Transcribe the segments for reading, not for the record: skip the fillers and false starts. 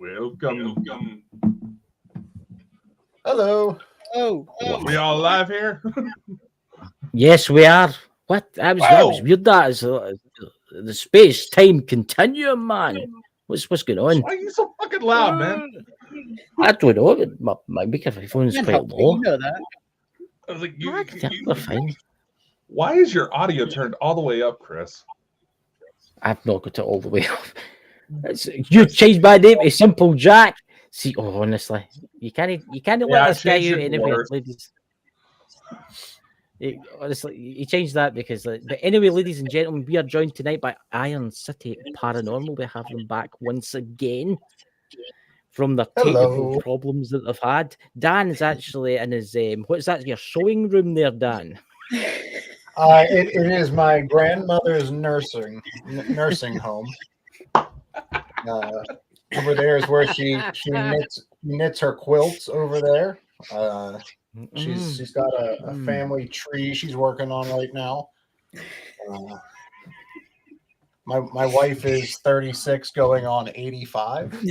Welcome. Hello. Oh, We all live here? Yes, we are. What? That was weird. That is the space-time continuum, man. What's going on? Why are you so fucking loud, man? I don't know. My microphone's can't quite help it, low. you know that. I was like, We're fine. Why is your audio turned all the way up, Chris? I've not got it all the way up. You changed my name to Simple Jack. See, honestly, you can't let this guy out anyway, ladies. Honestly, you changed that because. But anyway, ladies and gentlemen, we are joined tonight by Iron City Paranormal. We have them back once again from their technical problems that they've had. Dan is actually in his what's that? Your sewing room there, Dan? It is my grandmother's nursing home. Over there is where she knits her quilts over there. She's got a family tree she's working on right now. My wife is 36 going on 85.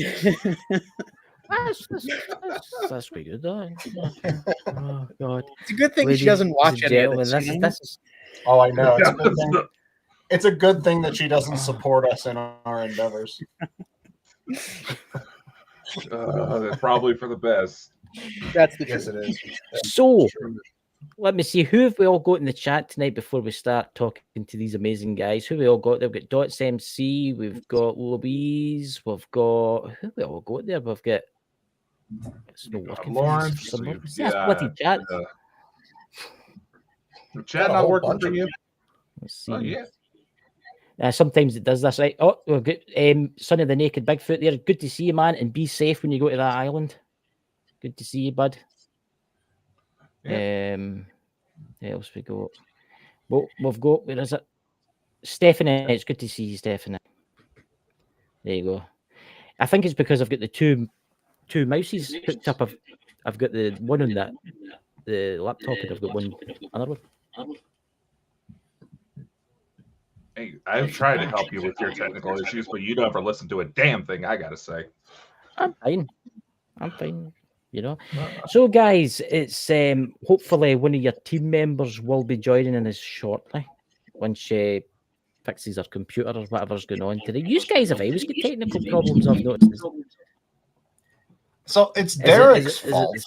That's pretty good, though. Oh God! It's a good thing she doesn't watch any of this. Oh, I know. It's a good thing. It's a good thing that she doesn't support us in our endeavors. That's probably for the best. That's the Yes, it is. So, let me see. Who have we all got in the chat tonight before we start talking to these amazing guys? Who have we all got? They've got Dots MC. We've got Louise. We've got who have we all got there? We've got it's not working. Lawrence. Bloody chat. Chat not working for you. Let's see. Oh, yeah. Sometimes it does this, right? Oh, we've got Son of the Naked Bigfoot there. Good to see you, man, and be safe when you go to that island. Good to see you, bud. Yeah. What else we got? Well, we've got, where is it? Stephanie. It's good to see you, Stephanie. There you go. I think it's because I've got the two mouses hooked up. I've got the one on the laptop, and I've got another one. Hey, I've tried to help you with your technical issues, but you never listen to a damn thing I gotta say. I'm fine. You know. So, guys, it's hopefully one of your team members will be joining us shortly when she fixes her computer or whatever's going on today. You guys have always got technical problems, I've noticed. So it's Derrick's fault.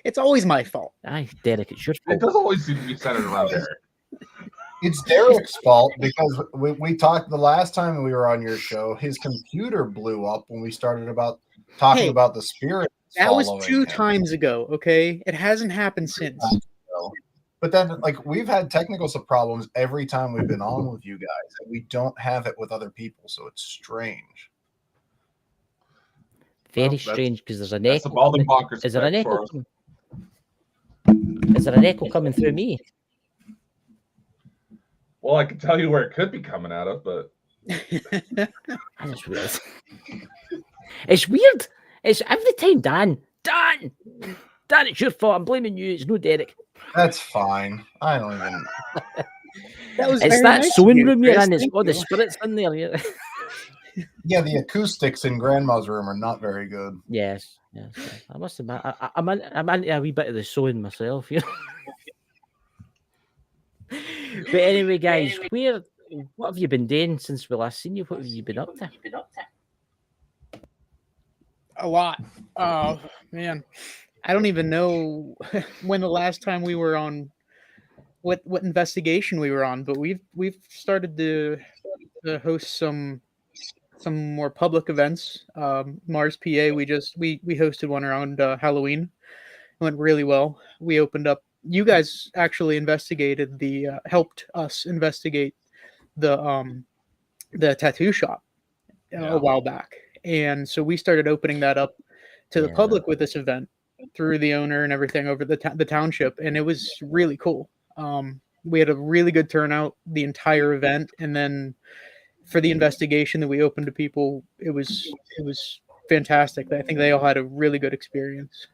It's always my fault. Aye, Derrick, it's your fault. It does always seem to be centered around Derrick. It's Derrick's fault because we talked the last time we were on your show. His computer blew up when we started talking about the spirit. That was 2 times ago. Okay, it hasn't happened since. But then, like, we've had technical problems every time we've been on with you guys, and we don't have it with other people, so it's strange. Very strange because there's an echo. The Bald and Bonkers. Is there an echo? Is there an echo coming through me? Well, I can tell you where it could be coming out of, but that's weird. It's weird. It's every time, Dan, it's your fault. I'm blaming you. It's no Derrick. That's fine. I don't even. It's that sewing room you're in. It's all the spirits in there. Yeah, the acoustics in Grandma's room are not very good. Yes. I must admit, I'm into a wee bit of the sewing myself. You know. But anyway, guys, what have you been doing since we last seen you? What have you been up to? A lot. Oh man, I don't even know when the last time we were on, what investigation we were on. But we've started to host some more public events. Mars, PA. We hosted one around Halloween. It went really well. We opened up. You guys actually helped us investigate the tattoo shop a while back, and so we started opening that up to the public with this event through the owner and everything over the township, and it was really cool. We had a really good turnout the entire event, and then for the investigation that we opened to people, it was fantastic. I think they all had a really good experience.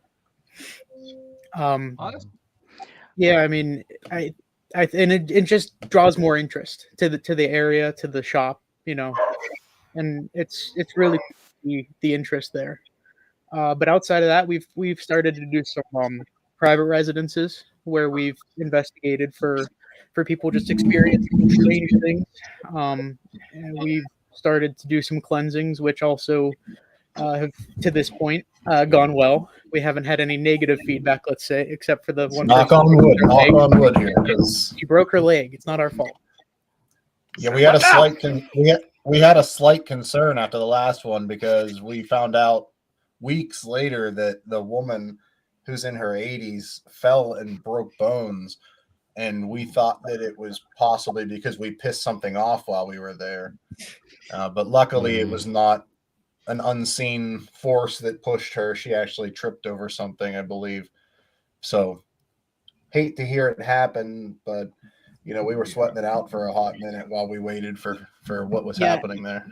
Yeah, I mean, and it just draws more interest to the area, to the shop, you know, and it's really the interest there. But outside of that, we've started to do some private residences where we've investigated for people just experiencing strange things. And we've started to do some cleansings, which also have to this point gone well. We haven't had any negative feedback, let's say, except for the one. Knock person on who wood. broke her Knock leg. on wood here, because She broke her leg. It's not our fault. yeah, we had a slight we had a slight concern after the last one, because we found out weeks later that the woman who's in her 80s fell and broke bones, and we thought that it was possibly because we pissed something off while we were there. But luckily, it was not an unseen force that pushed her. She actually tripped over something, I believe. So, hate to hear it happen, but you know, we were sweating it out for a hot minute while we waited for what was happening there.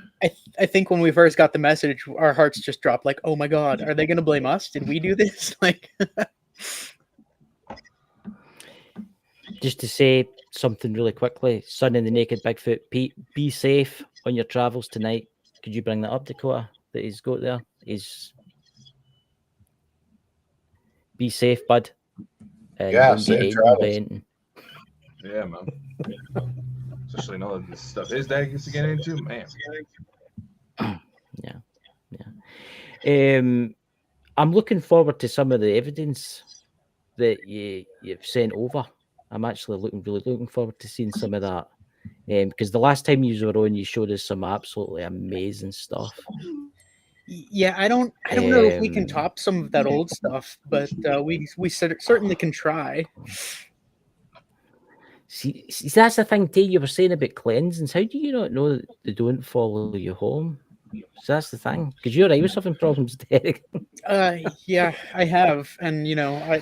I think when we first got the message, our hearts just dropped. Like, oh my god, are they going to blame us? Did we do this? Like, Just to say something really quickly, Son in the Naked Bigfoot, Pete, be safe on your travels tonight. Could you bring that up, Dakota? That he's got there. Be safe, bud. And Yeah, don't be safe hating travels. by anything. Yeah, man. Especially knowing this stuff his dad gets to get into, man. Yeah. I'm looking forward to some of the evidence that you've sent over. I'm actually really looking forward to seeing some of that. Because the last time you were on, you showed us some absolutely amazing stuff. yeah, I don't know if we can top some of that old stuff, but we certainly can try. See, that's the thing, Dave, you were saying about cleansings. How do you not know that they don't follow you home? So that's the thing. Because you're right with having problems, Derek. Yeah, I have, and you know,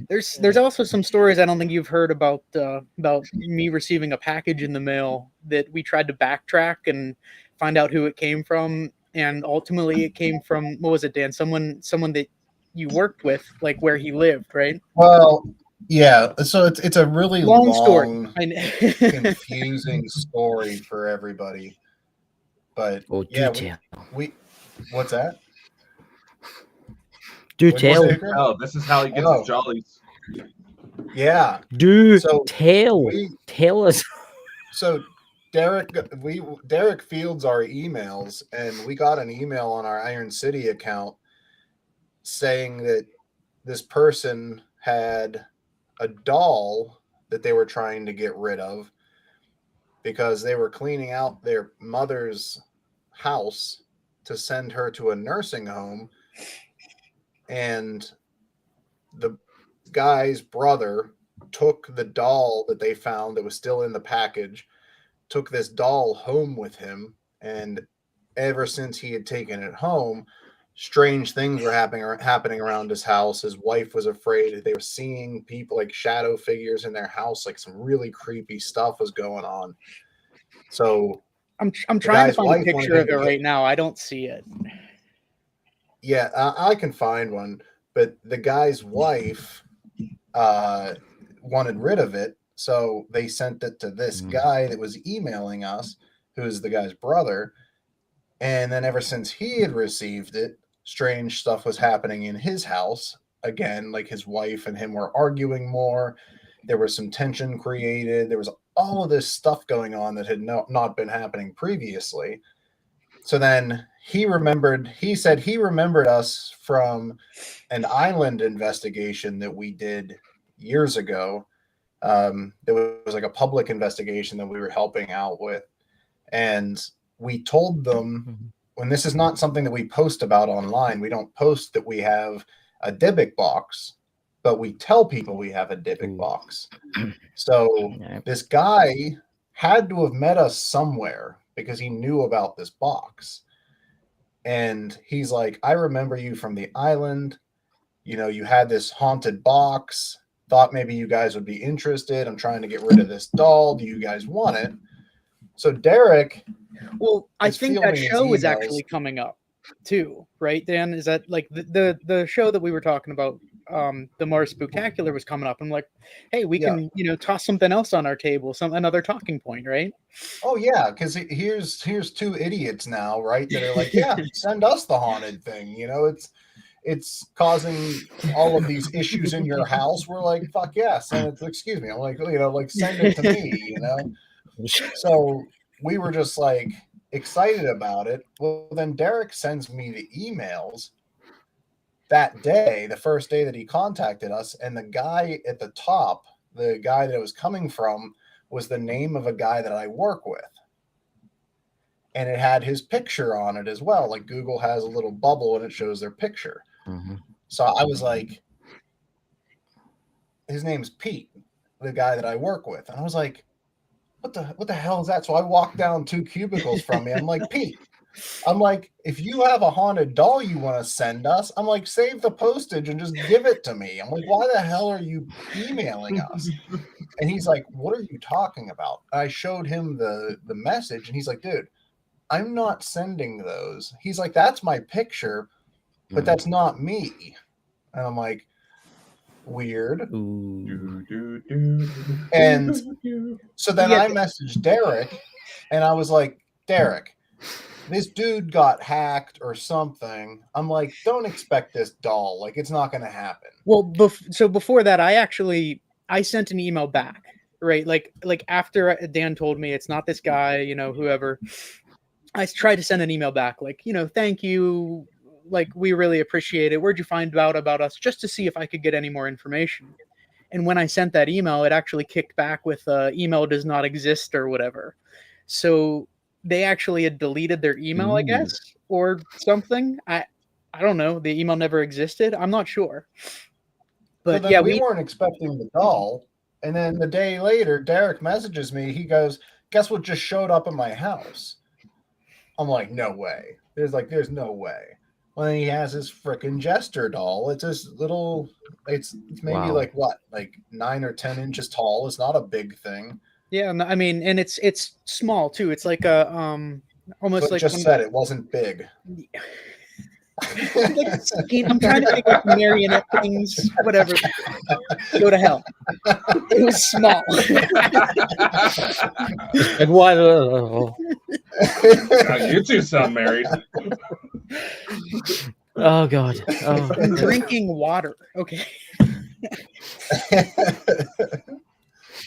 there's also some stories I don't think you've heard about me receiving a package in the mail that we tried to backtrack and find out who it came from, and ultimately it came from, what was it, Dan? Someone that you worked with, like where he lived, right? Well, yeah. So it's a really Long story. confusing story for everybody. But yeah, what's that? Do What'd you tell. say, Chris? Oh, this is how he gets his jollies. Yeah. Tell us. So Derek fields our emails, and we got an email on our Iron City account saying that this person had a doll that they were trying to get rid of because they were cleaning out their mother's house to send her to a nursing home, and the guy's brother took the doll that they found that was still in the package, took this doll home with him, and ever since he had taken it home, strange things were happening around his house. His wife was afraid. They were seeing people, like shadow figures in their house, like some really creepy stuff was going on. So I'm trying to find a picture of it right now. I don't see it. Yeah, I can find one, but the guy's wife wanted rid of it, so they sent it to this guy that was emailing us, who is the guy's brother. And then ever since he had received it, strange stuff was happening in his house. Again, like his wife and him were arguing more. There was some tension created. There was all of this stuff going on that had not been happening previously. So then he said he remembered us from an island investigation that we did years ago. There was like a public investigation that we were helping out with. And we told them, when this is not something that we post about online, we don't post that we have a Dybbuk box, but we tell people we have a Dybbuk box. So this guy had to have met us somewhere because he knew about this box. And he's like, I remember you from the island. You know, you had this haunted box. Thought maybe you guys would be interested. I'm trying to get rid of this doll. Do you guys want it? So Derek. Well, I think that show is actually coming up too, right, Dan? Is that like the show that we were talking about the more spectacular was coming up. I'm like, hey, we Yeah. can, toss something else on our table, another talking point, right? Oh yeah, because here's two idiots now, right? That are like, yeah, send us the haunted thing. It's causing all of these issues in your house. We're like, fuck yeah, send it. Excuse me. I'm like, like send it to me. So we were just like excited about it. Well, then Derrick sends me the emails that day, the first day that he contacted us, and the guy at the top, the guy that it was coming from, was the name of a guy that I work with. And it had his picture on it as well. Like Google has a little bubble and it shows their picture. Mm-hmm. So I was like, his name's Pete, the guy that I work with. And I was like, what the hell is that? So I walked down 2 cubicles from me. I'm like, Pete, I'm like, if you have a haunted doll you want to send us, I'm like, save the postage and just give it to me. I'm like, why the hell are you emailing us? And he's like, what are you talking about? I showed him the message and he's like, dude, I'm not sending those. He's like, that's my picture, but that's not me. And I'm like, weird. And so then I messaged Derrick and I was like, Derrick, this dude got hacked or something. I'm like, don't expect this doll. Like, it's not going to happen. Well, so before that, I sent an email back, right? Like after Dan told me it's not this guy, whoever, I tried to send an email back, like, thank you. Like, we really appreciate it. Where'd you find out about us? Just to see if I could get any more information. And when I sent that email, it actually kicked back with email does not exist or whatever. So they actually had deleted their email, I guess, or something. I don't know. The email never existed. I'm not sure. But so we weren't expecting the doll. And then the day later, Derrick messages me. He goes, guess what just showed up in my house? I'm like, no way. There's no way. Well, then he has his freaking Jester doll. It's this little, it's maybe like 9 or 10 inches tall. It's not a big thing. Yeah, I mean, and it's small too. It's like a almost like just said it wasn't big. I'm trying to think of marionette things, whatever. Go to hell. It was small. And why? You two sound married. Oh God! Oh. I'm drinking water. Okay.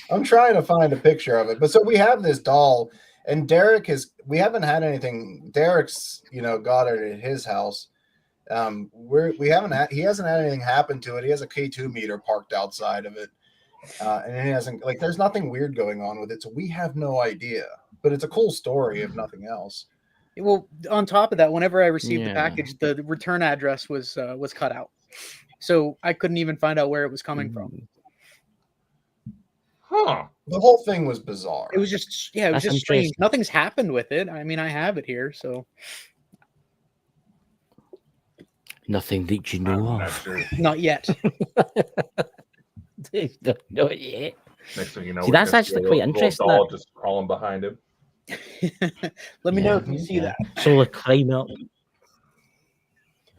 I'm trying to find a picture of it, but so we have this doll, and Derrick we haven't had anything. Derrick's, got it at his house. He hasn't had anything happen to it. He has a K2 meter parked outside of it, and it hasn't there's nothing weird going on with it. So we have no idea, but it's a cool story if nothing else. Well, on top of that, whenever I received the package, the return address was cut out, so I couldn't even find out where it was coming from. Huh. The whole thing was bizarre. It was just strange. Nothing's happened with it. I mean, I have it here, so nothing that you know of. Sure. Not yet. Not yet. Next thing you know, see, that's actually quite interesting. Doll just crawling behind him. Let me know if you see that. Solar climb up.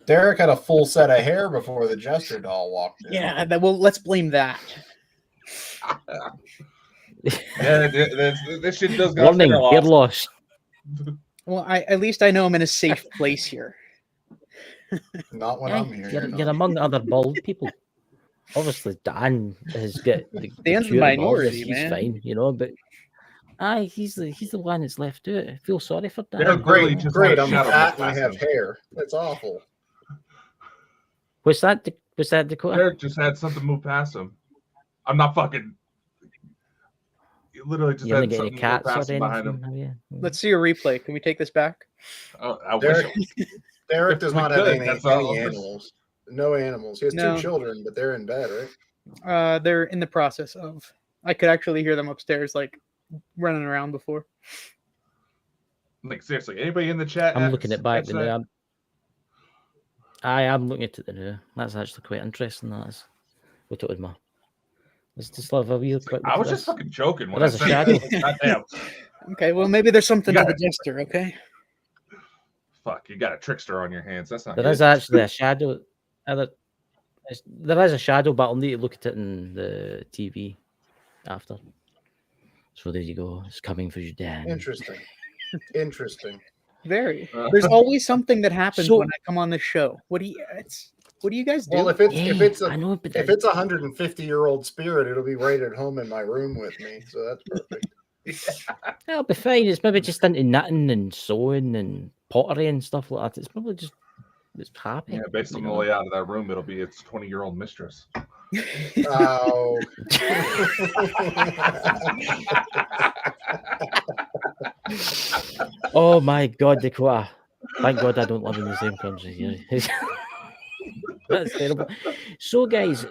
Derrick had a full set of hair before the Jester doll walked in. Yeah, let's blame that. Yeah, this shit does got warning, hair loss. Well, at least I know I'm in a safe place here. Not when I'm here. You're among other bald people. Obviously, Dan has got Dan's the minority, man. He's fine, but he's the one that's left out. I feel sorry for Dan. They're great. I'm fat and I have hair. That's awful. Was that Dakota? Derrick just had something move past him. I'm not fucking. You literally just had something move past him behind him. Let's see a replay. Can we take this back? Derrick does not have any animals. No animals. He has 2 children, but they're in bed, right? They're in the process of. I could actually hear them upstairs, running around before. Seriously, anybody in the chat? I'm looking at back the new. I am looking at it now. That's actually quite interesting. That is. What it was, ma. Let's just have a wee quick. I was just fucking joking. There's a shadow. Okay, well maybe there's something to the Jester. Okay. Fuck, you got a trickster on your hands. That's not. There is actually a shadow. There is a shadow, but I'll need to look at it in the TV after. So there you go. It's coming for you, Dan. Interesting. Interesting. Very. There's always something that happens when I come on this show. What do you guys do? Well, if it's a I know, but if it's a 150-year-old spirit, it'll be right at home in my room with me. So that's perfect. It'll be fine. It's maybe just into knitting and sewing and pottery and stuff like that. It's probably just it's happy. Yeah, based on the layout of that room, it'll be its 20-year-old mistress. Oh. Oh my God, Dakota. Thank God I don't live in the same country. That's terrible. So, guys,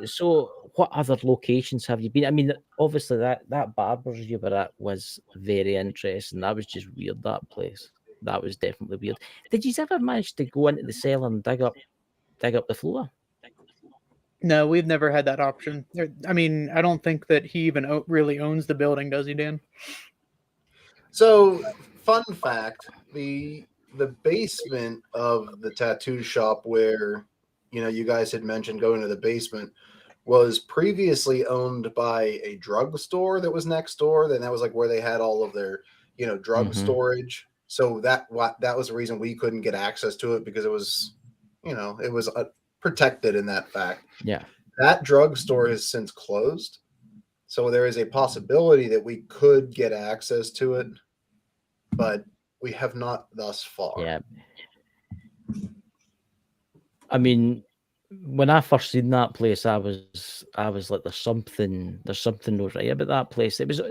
what other locations have you been? I mean, obviously that barber's you were at was very interesting. That was just weird, that place. That was definitely weird. Did you ever manage to go into the cellar and dig up the floor? No, we've never had that option. I mean, I don't think that he even really owns the building, does he, Dan? So, fun fact, the basement of the tattoo shop where, you guys had mentioned going to the basement was previously owned by a drugstore that was next door. Then that was like where they had all of their, drug storage. So that was the reason we couldn't get access to it, because it was, it was protected in that fact. Yeah. That drugstore has since closed. So there is a possibility that we could get access to it, but we have not thus far. Yeah. I mean, when I first seen that place, I was like, there's something not right about that place. It was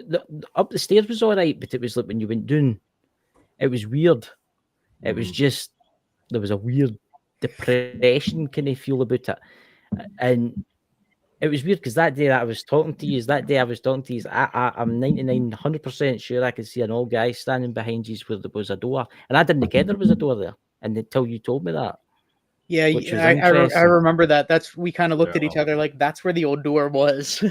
up the stairs was all right, but it was like when you went down, it was weird. It was just, there was a weird depression kind of feel about it, and it was weird because that day I was talking to you, I'm 100% sure I could see an old guy standing behind you where there was a door, and I didn't get there was a door there, and until you told me that. Yeah, I remember that. We kind of looked at each other like that's where the old door was.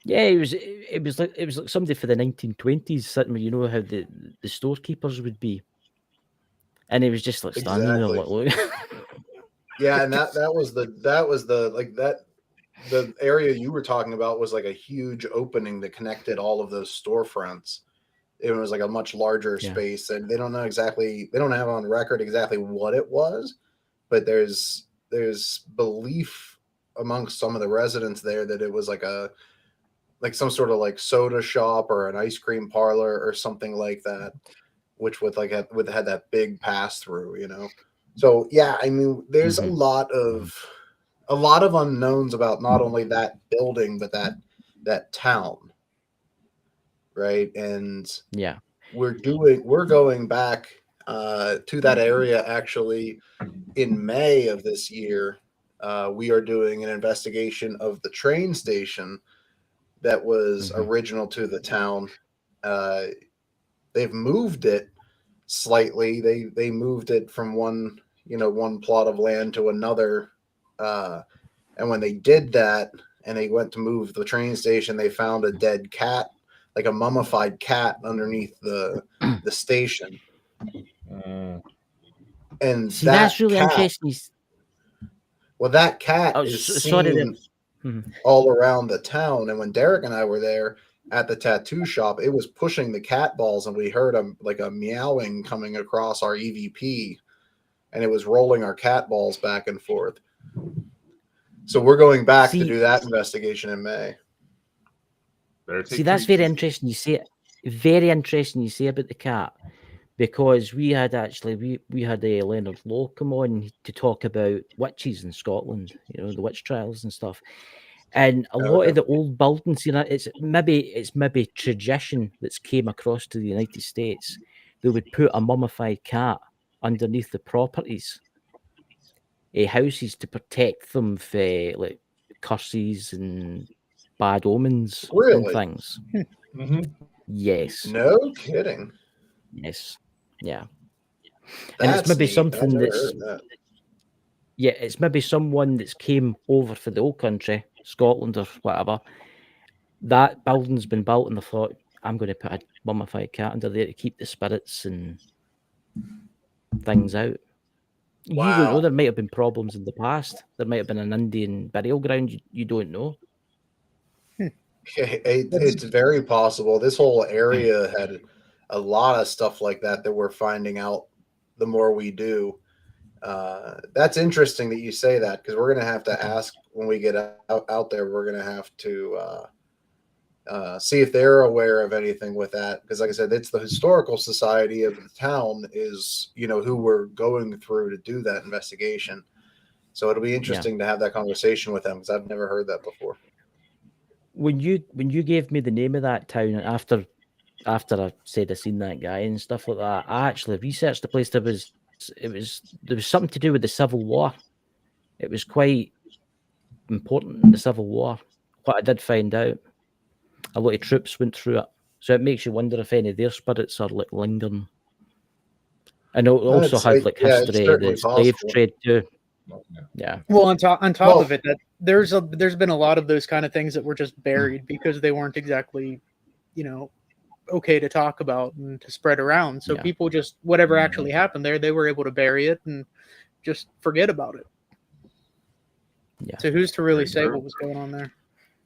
Yeah, it was like somebody for the 1920s sitting where how the storekeepers would be, and it was just like standing there like. Yeah, and that was the area you were talking about was like a huge opening that connected all of those storefronts. It was like a much larger space, and they don't have on record exactly what it was, but there's belief amongst some of the residents there that it was like some sort of like soda shop or an ice cream parlor or something like that, which would had that big pass through, So yeah, I mean, there's a lot of unknowns about not only that building but that town, right? And yeah, we're going back to that area actually in May of this year. We are doing an investigation of the train station that was original to the town. They've moved it slightly. They moved it from one plot of land to another. And when they did that and they went to move the train station, they found a dead cat, like a mummified cat underneath the station. And see, that's really interesting. Well, that cat is seen all around the town. And when Derrick and I were there at the tattoo shop, it was pushing the cat balls, and we heard a meowing coming across our EVP, and it was rolling our cat balls back and forth. So we're going back to do that investigation in May. See, that's very interesting. You say it. Very interesting. You say about the cat, because we had a Leonard Lowe come on to talk about witches in Scotland. The witch trials and stuff. And a lot of the old buildings, it's maybe tradition that's came across to the United States. They would put a mummified cat underneath the properties, houses, to protect them for like curses and bad omens and things. Yes. No kidding. Yes. Yeah. And it's maybe something it's maybe someone that's came over for the old country, Scotland or whatever. That building's been built, and they thought, I'm going to put a mummified cat under there to keep the spirits and things out. You don't know. There might have been problems in the past. There might have been an Indian burial ground. You don't know. It's very possible. This whole area had a lot of stuff like that we're finding out the more we do. That's interesting that you say that, because we're going to have to ask when we get out there. We're going to have to see if they're aware of anything with that, because like I said, it's the historical society of the town is, who we're going through to do that investigation. So it'll be interesting to have that conversation with them, because I've never heard that before. When you gave me the name of that town after I said I seen that guy and stuff like that, I actually researched the place. There was something to do with the Civil War. It was quite important in the Civil War. What I did find out, a lot of troops went through it, so it makes you wonder if any of their spirits are like lingering. And it'll also have like history of the slave trade too. Yeah. Well, on top of it, that there's been a lot of those kind of things that were just buried because they weren't exactly, okay to talk about and to spread around. So people just, whatever actually happened there, they were able to bury it and just forget about it. Yeah. So who's to really say what was going on there?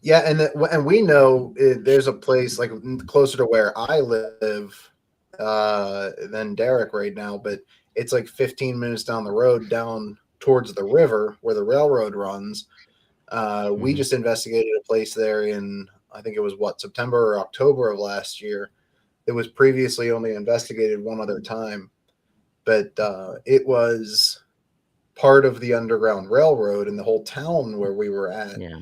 Yeah, and we know there's a place like closer to where I live than Derrick right now, but it's like 15 minutes down the road, down towards the river where the railroad runs. We just investigated a place there in, I think it was September or October of last year. It was previously only investigated one other time, but it was part of the Underground Railroad, and the whole town where we were at. Yeah.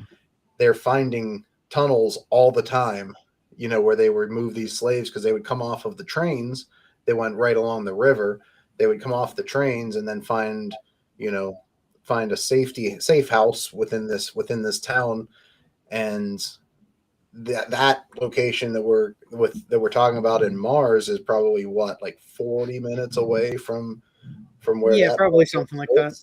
They're finding tunnels all the time, where they would move these slaves, because they would come off of the trains. They went right along the river. They would come off the trains and then find a safe house within this town. And that location that we're talking about in Mars is probably like 40 minutes away from where. Yeah, probably something like that.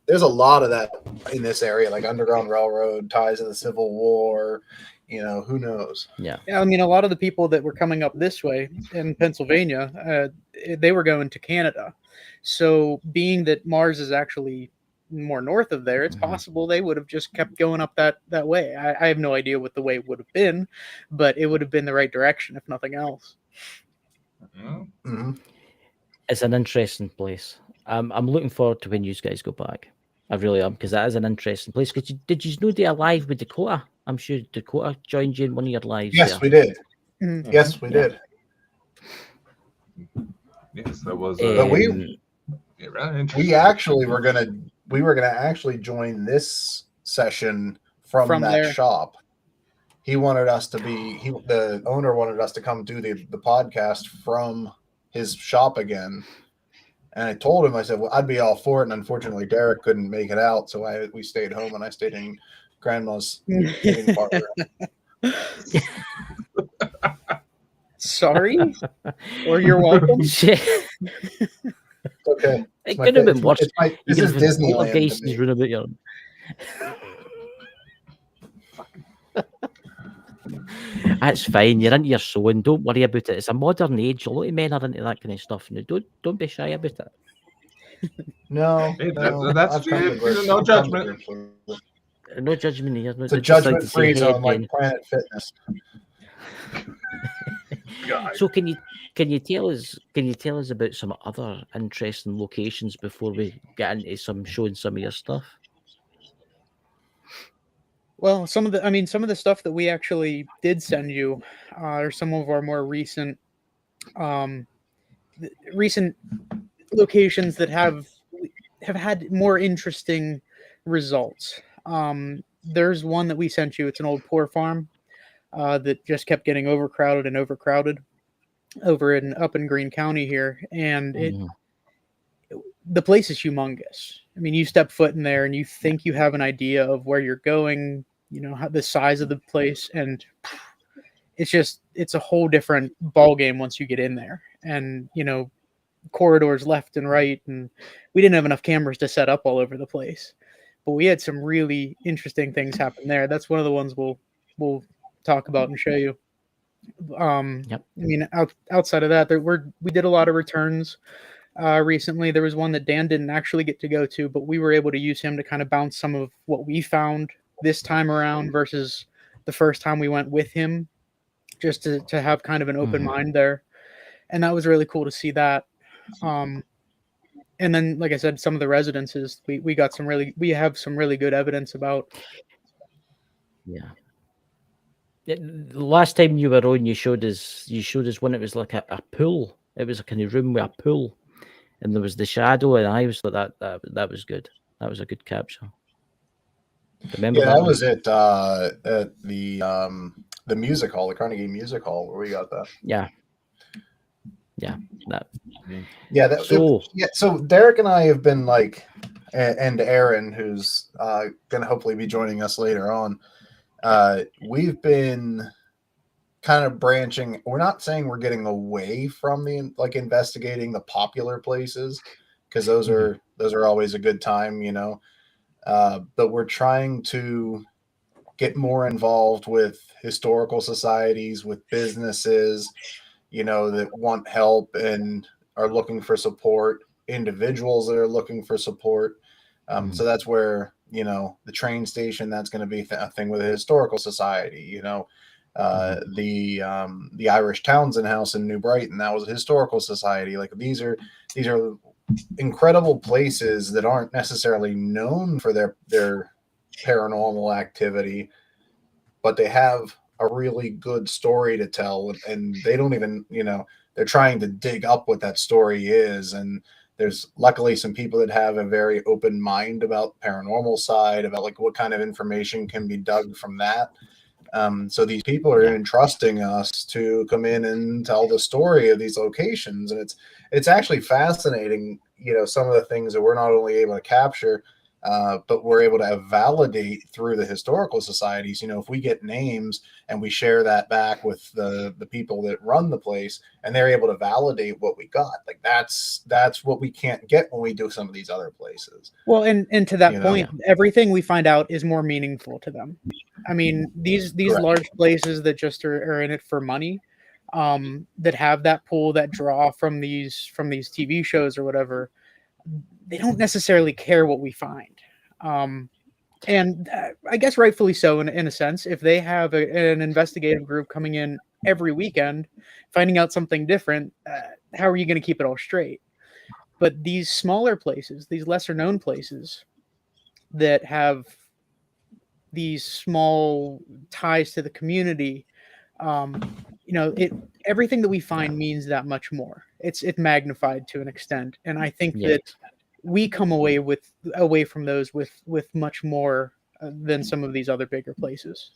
There's a lot of that in this area, like Underground Railroad, ties to the Civil War. Who knows? Yeah. I mean, a lot of the people that were coming up this way in Pennsylvania, they were going to Canada. So being that Mars is actually more north of there, it's possible they would have just kept going up that way. I have no idea what the way would have been, but it would have been the right direction, if nothing else. Mm-hmm. It's an interesting place. I'm looking forward to when you guys go back. I really am, because that is an interesting place. Did you know they're live with Dakota? I'm sure Dakota joined you in one of your lives. Yes, we did. Mm-hmm. Yes, we did. Yes, that was. We actually were gonna actually join this session from that there. Shop. He wanted us to the owner wanted us to come do the podcast from his shop again. And I told him, I said, well, I'd be all for it. And unfortunately, Derrick couldn't make it out. So we stayed home, and I stayed in Grandma's living partner. Sorry? Or you're welcome? Okay. It could have been worse. This is Disneyland. That's fine. You're into your sewing. Don't worry about it. It's a modern age. A lot of men are into that kind of stuff. Don't be shy about it. No, that's no judgment. No judgment here. It's a judgment-free zone, like Planet Fitness. So can you tell us about some other interesting locations before we get into showing some of your stuff? Well, some of the stuff that we actually did send you are some of our more recent locations that have had more interesting results. There's one that we sent you. It's an old poor farm that just kept getting overcrowded over up in Greene County here, and the place is humongous. I mean, you step foot in there and you think you have an idea of where you're going, the size of the place, and it's a whole different ball game once you get in there. And corridors left and right, and we didn't have enough cameras to set up all over the place, but we had some really interesting things happen there. That's one of the ones we'll talk about and show you. Yep. I mean, outside of that, we did a lot of returns. recently. There was one that Dan didn't actually get to go to, but we were able to use him to kind of bounce some of what we found this time around versus the first time we went with him, just to have kind of an open mind there. And that was really cool to see that. And then, like I said, some of the residences, we have some really good evidence about. Yeah. The last time you were on, you showed us when it was like a pool. It was a kind of room with a pool, and there was the shadow, and I was like, that was good. That was a good capture. Remember that one? was at the music hall, the Carnegie Music Hall, where we got that. Yeah. That. Yeah. So Derrick and I have been like, and Aaron, who's going to hopefully be joining us later on. We've been kind of branching. We're not saying we're getting away from the investigating the popular places, because those are always a good time, but we're trying to get more involved with historical societies, with businesses, that want help and are looking for support, individuals that are looking for support. So that's where, the train station, that's going to be a thing with a historical society, the Irish Townsend House in New Brighton, that was a historical society. Like these are incredible places that aren't necessarily known for their paranormal activity, but they have a really good story to tell, and they don't even, they're trying to dig up what that story is. And there's luckily some people that have a very open mind about paranormal side, about like what kind of information can be dug from that. So these people are entrusting us to come in and tell the story of these locations. And it's actually fascinating, some of the things that we're not only able to capture, but we're able to validate through the historical societies. If we get names and we share that back with the people that run the place, and they're able to validate what we got, like that's what we can't get when we do some of these other places. Well, and to that point, everything we find out is more meaningful to them. I mean, these large places that just are in it for money, that have that pull, that draw from these TV shows or whatever, they don't necessarily care what we find. And I guess rightfully so in a sense. If they have an investigative group coming in every weekend, finding out something different, how are you going to keep it all straight? But these smaller places, these lesser known places that have these small ties to the community, everything that we find means that much more. It's magnified to an extent. And I think that we come away from those with much more than some of these other bigger places.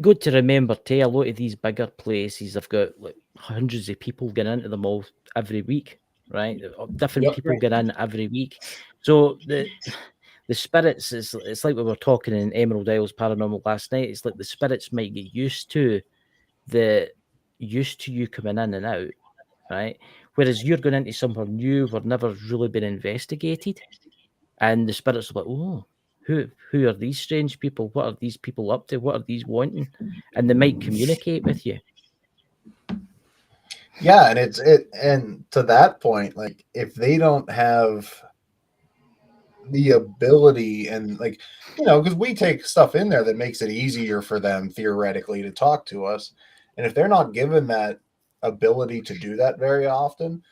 Good to remember too, a lot of these bigger places have got like hundreds of people getting into them all every week, right? Different people get in every week. So the spirits, it's like we were talking in Emerald Isles Paranormal last night. It's like the spirits might get used to you coming in and out, right? Whereas you're going into somewhere new where never really been investigated, and the spirits are like, oh, who are these strange people? What are these people up to? What are these wanting? And they might communicate with you. Yeah, and to that point, like if they don't have the ability and because we take stuff in there that makes it easier for them theoretically to talk to us, and if they're not given that ability to do that very often,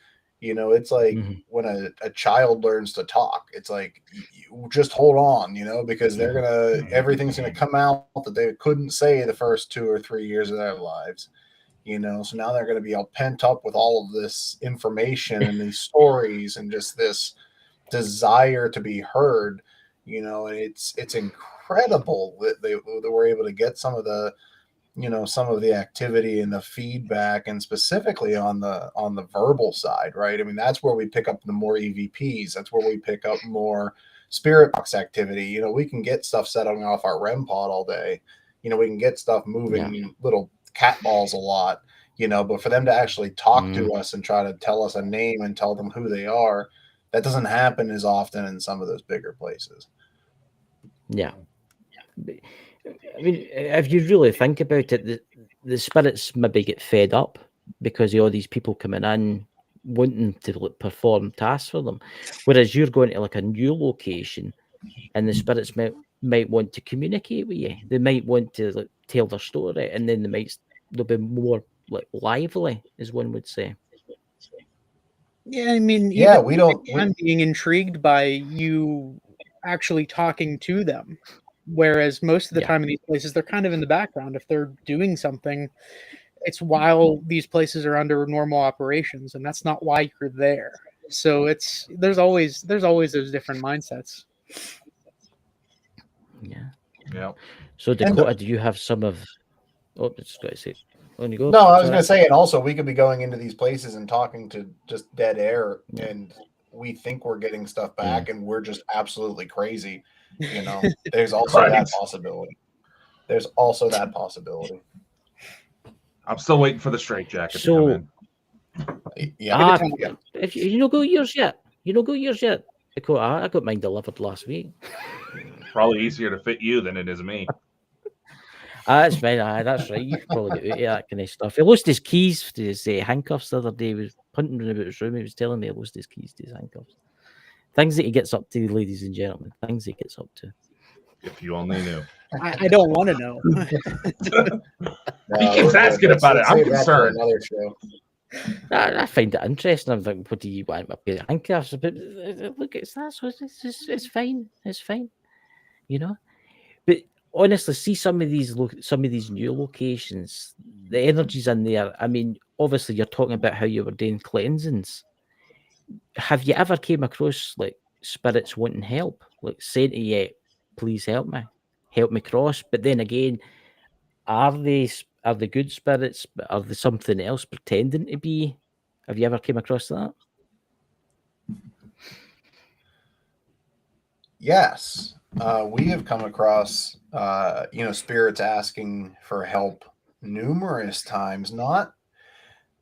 it's like when a child learns to talk, it's like you just hold on, because everything's gonna come out that they couldn't say the first 2 or 3 years of their lives, so now they're gonna be all pent up with all of this information and these stories and just this desire to be heard, and it's incredible that they were able to get some of the activity and the feedback, and specifically on the verbal side, right? I mean, that's where we pick up the more EVPs. That's where we pick up more spirit box activity. We can get stuff settling off our REM pod all day. We can get stuff moving little cat balls a lot, but for them to actually talk to us and try to tell us a name and tell them who they are, that doesn't happen as often in some of those bigger places. Yeah. I mean, if you really think about it, the spirits maybe get fed up because of all these people coming in wanting to perform tasks for them. Whereas you're going to like a new location, and the spirits might want to communicate with you. They might want to like tell their story, and then they'll be more like lively, as one would say. Yeah, I mean, I'm being intrigued by you actually talking to them. Whereas most of the time in these places, they're kind of in the background. If they're doing something, it's while these places are under normal operations, and that's not why you're there. So there's always those different mindsets. Yeah. So Dakota, do you have some of? Oh, just got to say. On you go. No, I was going to say, and also we could be going into these places and talking to just dead air, and we think we're getting stuff back, and we're just absolutely crazy. You know, there's also that possibility. There's also that possibility. I'm still waiting for the straitjacket to come in. If you don't go yours yet. Dakota, I got mine delivered last week. Probably easier to fit you than it is me. That's fine. That's right. You could probably get out of that kind of stuff. He lost his keys to his handcuffs the other day. He was punting about his room. He was telling me he lost his keys to his handcuffs. Things that he gets up to, ladies and gentlemen. Things he gets up to. If you only knew. I don't want to know. He keeps asking about it. I'm concerned. Another show. I find it interesting. I'm thinking, what do you want? A pair of handcuffs? But look, it's fine. It's fine. You know. But honestly, see some of these new locations, the energy's in there. I mean, obviously, you're talking about how you were doing cleansings. Have you ever came across like spirits wanting help, like saying to you, "Please help me cross"? But then again, are they good spirits? Are they something else pretending to be? Have you ever came across that? Yes. We have come across, spirits asking for help numerous times.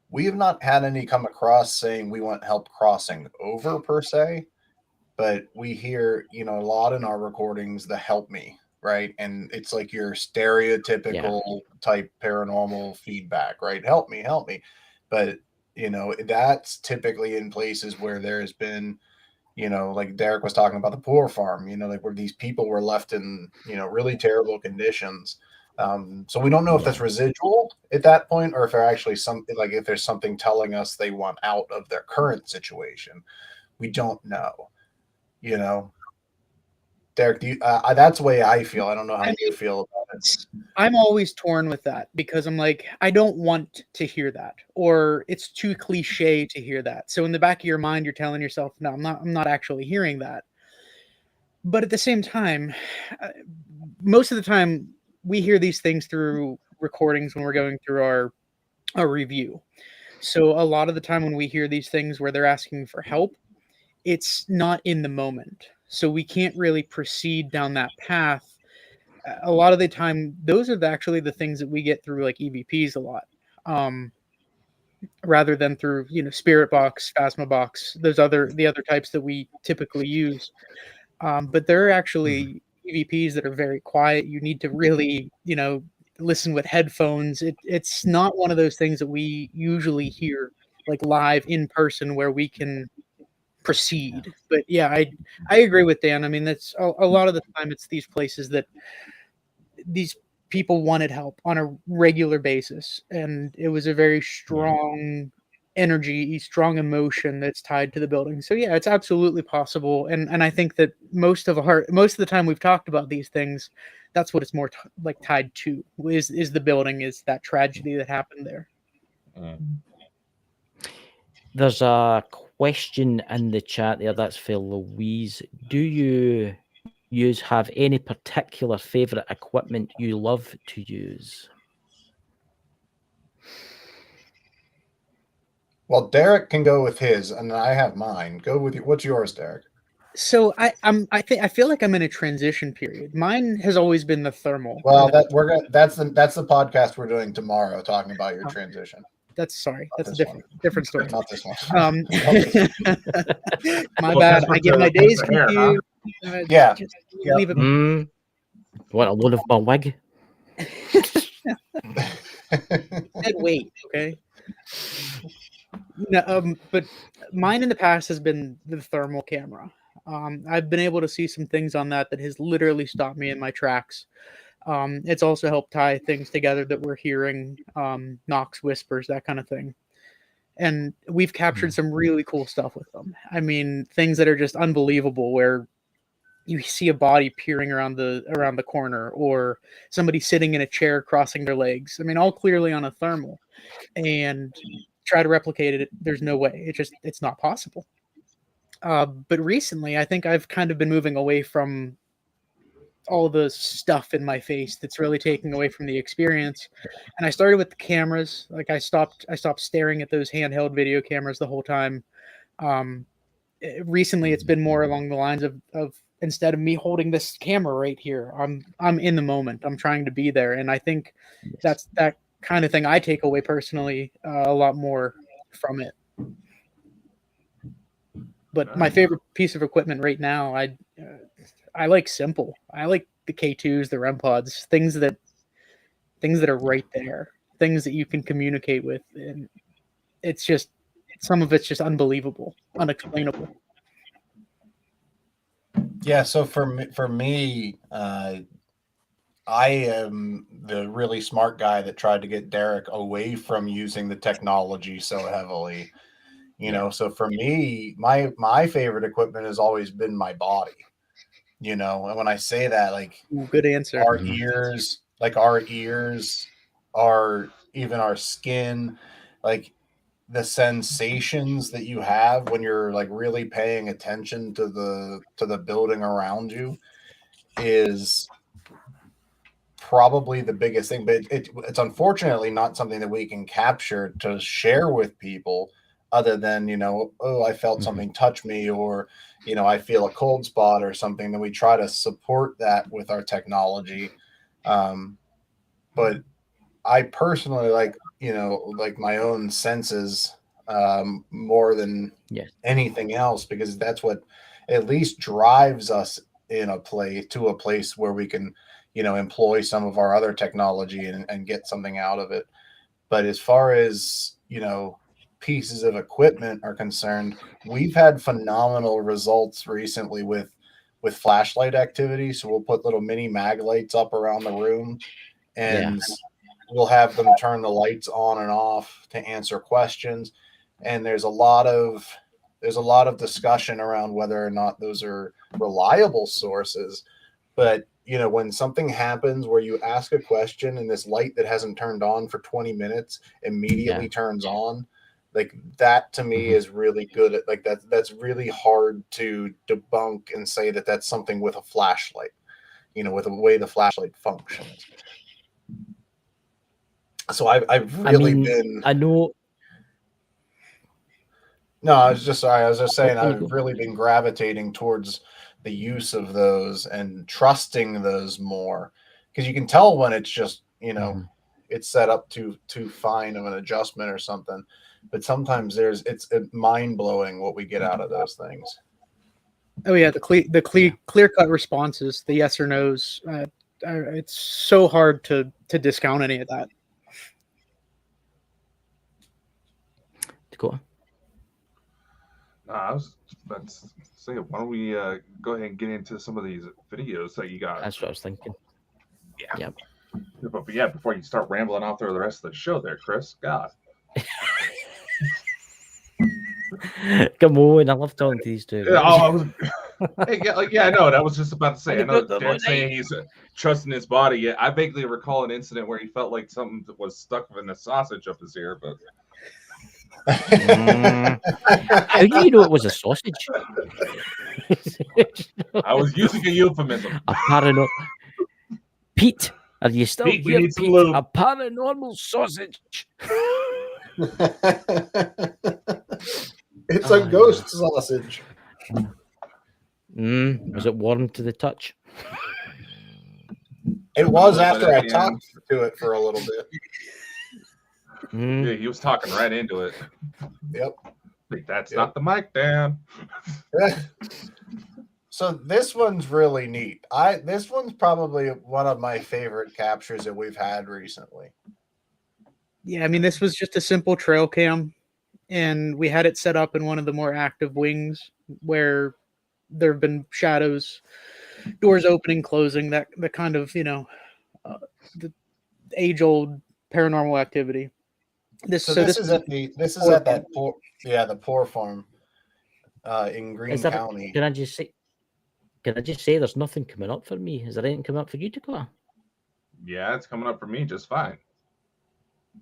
We have not had any come across saying we want help crossing over per se, but we hear, a lot in our recordings, the help me, right? And it's like your stereotypical type paranormal feedback, right? Help me. But, that's typically in places where there has been, like Derrick was talking about the poor farm, like where these people were left in, really terrible conditions. So we don't know if that's residual at that point, or if they're actually if there's something telling us they want out of their current situation. We don't know, Derrick, that's the way I feel. I don't know how you feel about it. I'm always torn with that because I'm like, I don't want to hear that, or it's too cliche to hear that. So in the back of your mind, you're telling yourself, no, I'm not actually hearing that. But at the same time, most of the time we hear these things through recordings when we're going through our review. So a lot of the time when we hear these things where they're asking for help, it's not in the moment. So we can't really proceed down that path. A lot of the time, those are actually the things that we get through like EVPs a lot, rather than through, Spirit Box, Phasma Box, the other types that we typically use. But there are actually EVPs that are very quiet. You need to really, listen with headphones. It's not one of those things that we usually hear like live in person where we can proceed. But yeah, I agree with Dan. I mean, that's a lot of the time it's these places that these people wanted help on a regular basis, and it was a very strong energy, strong emotion that's tied to the building. So yeah, it's absolutely possible, and I think that most of the time we've talked about these things, that's what it's more tied to is the building, is that tragedy that happened there. There's a question in the chat there. That's for Louise. Do you have any particular favorite equipment you love to use? Well, Derrick can go with his, and I have mine. Go with what's yours, Derrick? So I feel like I'm in a transition period. Mine has always been the thermal. Well, that's the podcast we're doing tomorrow, talking about your transition. That's a different story. Not this one. My bad. I get my days confused. Yeah. Leave it. Want a load of my wig? Dead weight, okay. No, but mine in the past has been the thermal camera. I've been able to see some things on that has literally stopped me in my tracks. It's also helped tie things together that we're hearing, knocks, whispers, that kind of thing. And we've captured some really cool stuff with them. I mean, things that are just unbelievable, where you see a body peering around the corner, or somebody sitting in a chair crossing their legs. I mean, all clearly on a thermal. And try to replicate it, there's no way. It's not possible. But recently, I think I've kind of been moving away from all the stuff in my face that's really taking away from the experience. And I started with the cameras. Like I stopped staring at those handheld video cameras the whole time. Recently, it's been more along the lines of instead of me holding this camera right here, I'm in the moment. I'm trying to be there, and I think that's that kind of thing I take away personally a lot more from it. But my favorite piece of equipment right now, I like simple. I like the K2s, the REM pods, things that are right there, things that you can communicate with, and it's just some of it's just unbelievable, unexplainable. Yeah, so for me, I am the really smart guy that tried to get Derrick away from using the technology so heavily. You know, so for me, my favorite equipment has always been my body. You know, and when I say that, like, good answer. Our ears, our even our skin, like the sensations that you have when you're like really paying attention to the building around you is probably the biggest thing. But it's unfortunately not something that we can capture to share with people, other than, you know, oh, I felt something touch me, or, you know, I feel a cold spot or something. Then we try to support that with our technology. But I personally like, you know, like my own senses more than anything else, because that's what at least drives us in a place where we can, you know, employ some of our other technology and get something out of it. But as far as, you know, pieces of equipment are concerned, we've had phenomenal results recently with flashlight activity. So we'll put little mini mag lights up around the room, and we'll have them turn the lights on and off to answer questions. And there's a lot of discussion around whether or not those are reliable sources. But, you know, when something happens where you ask a question and this light that hasn't turned on for 20 minutes immediately turns on, like that to me is really good at, like, that's really hard to debunk and say that that's something with a flashlight, you know, with the way the flashlight functions. So I've really been. I know. No, I was just saying I've really been gravitating towards the use of those and trusting those more, because you can tell when it's just, you know, it's set up too fine of an adjustment or something. But sometimes it's mind blowing what we get out of those things. Oh yeah, the clear cut responses, the yes or no's. It's so hard to discount any of that. Dakota? I was about to say, why don't we go ahead and get into some of these videos that you got? That's what I was thinking. Yeah. But yeah, before you start rambling off through the rest of the show there, Chris, God. Come on, I love talking to these two. I know. That was just about to say. I know Derrick's saying he's trusting his body. I vaguely recall an incident where he felt like something was stuck in the sausage up his ear, but. How do you know it was a sausage? I was using a euphemism. A paranormal. Pete, are you still Pete, here, Pete? A paranormal sausage. It's a ghost sausage. Was it warm to the touch? It was after I talked to it for a little bit. Yeah, he was talking right into it. Yep. That's not the mic, Dan. So this one's really neat. This one's probably one of my favorite captures that we've had recently. Yeah, I mean, this was just a simple trail cam, and we had it set up in one of the more active wings where there have been shadows, doors opening, closing, that the kind of, the age-old paranormal activity. This This is was at the the Poor Farm in Greene County. Can I just say there's nothing coming up for me? Is there anything coming up for you, Dakota? Yeah, it's coming up for me just fine.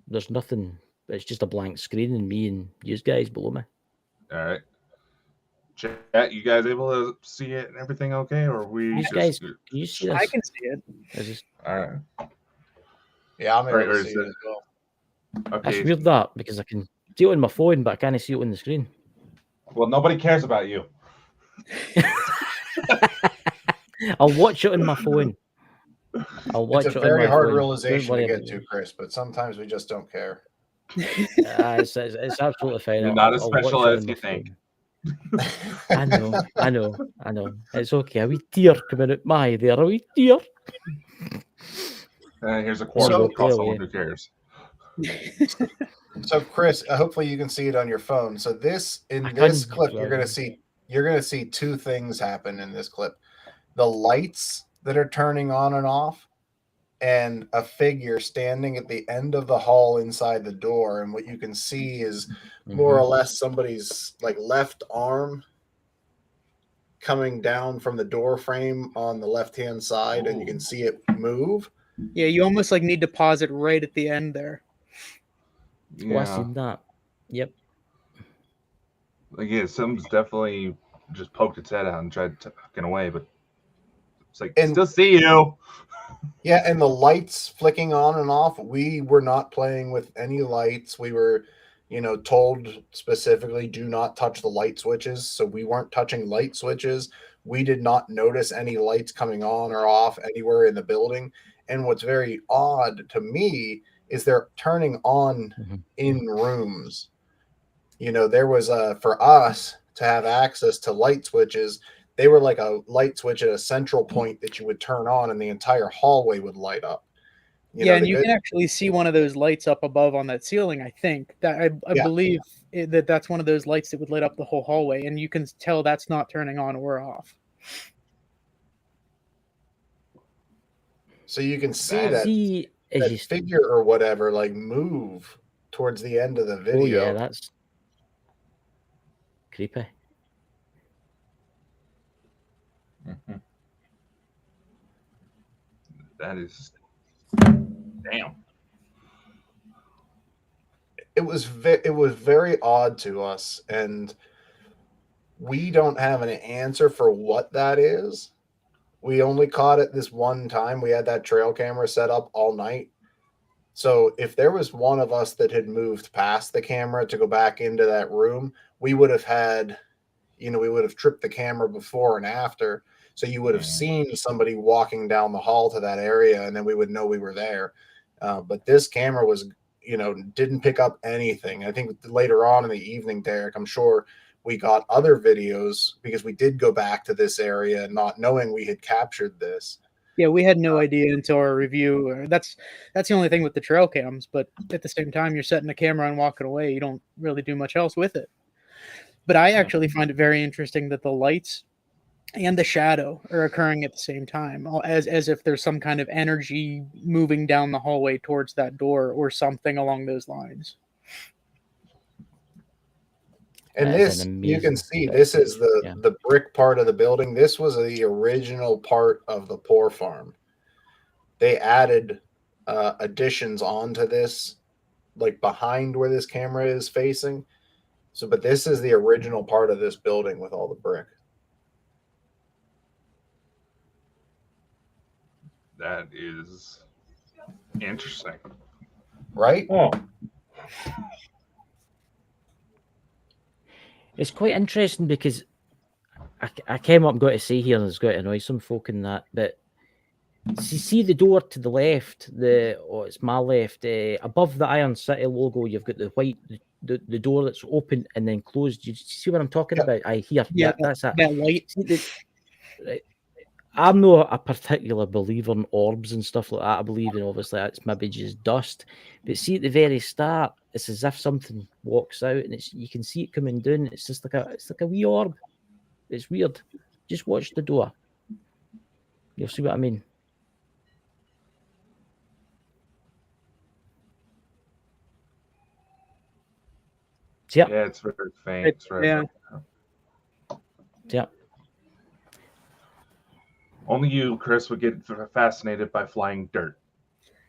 There's nothing. It's just a blank screen and me and you guys below me. All right. Chat, you guys able to see it and everything okay? Or you guys, can you see this? I can see it. All right. Yeah, I'm able to see it as well. Okay. That's weird that, because I can see it on my phone, but I can't see it on the screen. Well, nobody cares about you. I'll watch it on my phone. It's a very hard realization to get to, Chris, but sometimes we just don't care. It's absolutely fine. You're not as special as you think. I know. It's okay. A wee tear coming out my eye there. A wee tear. Here's a quarter to call someone who cares. So, Chris, hopefully you can see it on your phone. So this clip, you're gonna see two things happen in this clip: the lights that are turning on and off, and a figure standing at the end of the hall inside the door. And what you can see is more or less somebody's like left arm coming down from the door frame on the left-hand side, and you can see it move. Yeah, you almost like need to pause it right at the end there. Yeah. Oh, I seen that. Yep. Like, yeah, something's definitely just poked its head out and tried to fucking away, but it's like, still see you. Yeah, and the lights flicking on and off. We were not playing with any lights. We were, told specifically, do not touch the light switches. So we weren't touching light switches. We did not notice any lights coming on or off anywhere in the building. And what's very odd to me is they're turning on in rooms. There was for us to have access to light switches. They were like a light switch at a central point that you would turn on and the entire hallway would light up. And you can actually see one of those lights up above on that ceiling. I think that I believe that's one of those lights that would light up the whole hallway, and you can tell that's not turning on or off. So you can see that figure or whatever like move towards the end of the video. Oh yeah, that's creepy. That is damn. It was very odd to us, and we don't have an answer for what that is. We only caught it this one time. We had that trail camera set up all night. So if there was one of us that had moved past the camera to go back into that room, we would have had, we would have tripped the camera before and after. So you would have seen somebody walking down the hall to that area, and then we would know we were there. But this camera was, didn't pick up anything. I think later on in the evening, Derrick, I'm sure we got other videos because we did go back to this area not knowing we had captured this. Yeah, we had no idea until our review. That's the only thing with the trail cams. But at the same time, you're setting the camera and walking away. You don't really do much else with it. But I actually find it very interesting that the lights and the shadow are occurring at the same time, as if there's some kind of energy moving down the hallway towards that door or something along those lines. And this, you can see, this is the brick part of the building. This was the original part of the Poor Farm. They added additions onto this, like behind where this camera is facing. So, but this is the original part of this building with all the brick. That is interesting. Right? Oh. It's quite interesting because I came up and got to say here, and it's going to annoy some folk in that, but see the door to the left, it's my left, above the Iron City logo, you've got the white, the door that's open and then closed. You see what I'm talking about? That's it. That light. I'm not a particular believer in orbs and stuff like that. I believe in, obviously, that's maybe just dust. But see, at the very start, it's as if something walks out and you can see it coming down. It's just like a wee orb. It's weird. Just watch the door. You'll see what I mean. Yeah. Yeah, it's very faint. Yeah. Yeah. Only you, Chris, would get fascinated by flying dirt.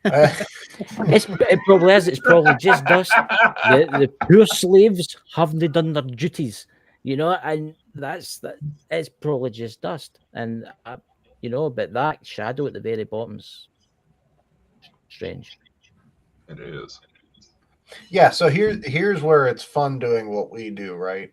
It probably is. It's probably just dust. The poor slaves haven't done their duties, and that's that. It's probably just dust, and but that shadow at the very bottom's strange. It is. Yeah, so here's where it's fun doing what we do, right?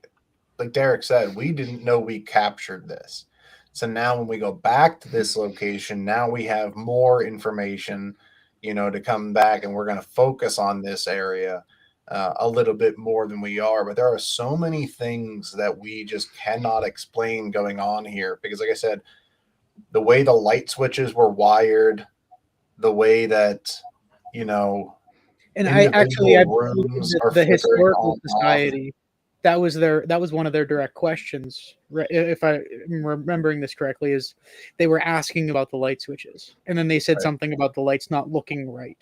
Like Derrick said, we didn't know we captured this. So now when we go back to this location, now we have more information, to come back, and we're going to focus on this area a little bit more than we are. But there are so many things that we just cannot explain going on here because, like I said, the way the light switches were wired, the way that, And I believe rooms that are the flickering historical on and society, that was one of their direct questions, right? If I'm remembering this correctly, is they were asking about the light switches, and then they said something about the lights not looking right.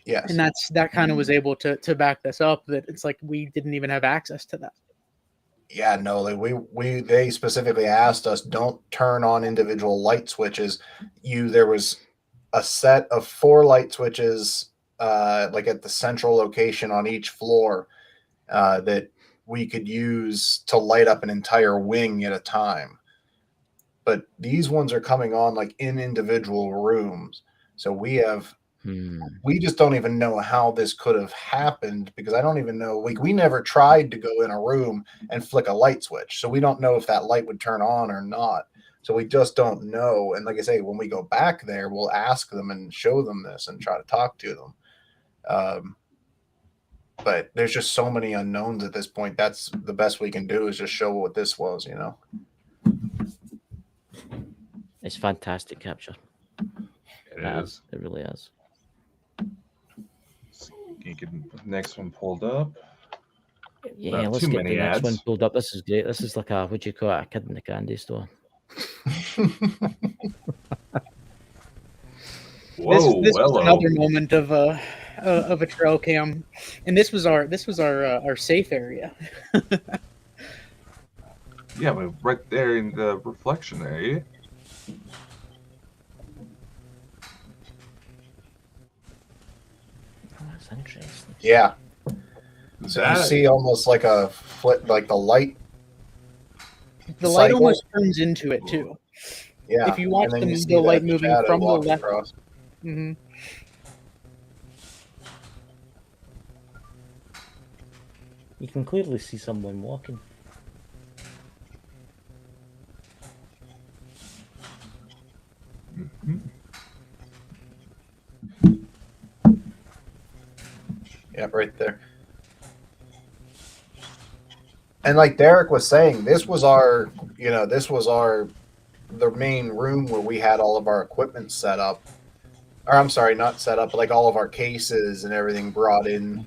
Yes, and that kind of was able to back this up. That it's like we didn't even have access to that. Yeah, no, like they specifically asked us, don't turn on individual light switches. There was a set of 4 light switches, like at the central location on each floor, that we could use to light up an entire wing at a time. But these ones are coming on like in individual rooms. So we just don't even know how this could have happened because I don't even know. Like we never tried to go in a room and flick a light switch. So we don't know if that light would turn on or not. So we just don't know. And like I say, when we go back there, we'll ask them and show them this and try to talk to them. But there's just so many unknowns at this point. That's the best we can do is just show what this was, It's fantastic capture. It is. It really is. You can next one pulled up. Yeah, Not let's too get many the next ads. one pulled up. This is great. This is like a, what do you call it? A kid in the candy store. Whoa, this was another moment of a trail cam, and this was our safe area. Yeah, but right there in the reflection area. Oh, that's interesting. Yeah. So you see almost like a flip, like the light. The light almost turns into it too. Yeah. If you watch the light moving from the left. Mm-hmm. You can clearly see someone walking. Mm-hmm. Yeah, right there. And like Derrick was saying, this was the main room where we had all of our equipment set up. Or I'm sorry, not set up, but like all of our cases and everything brought in.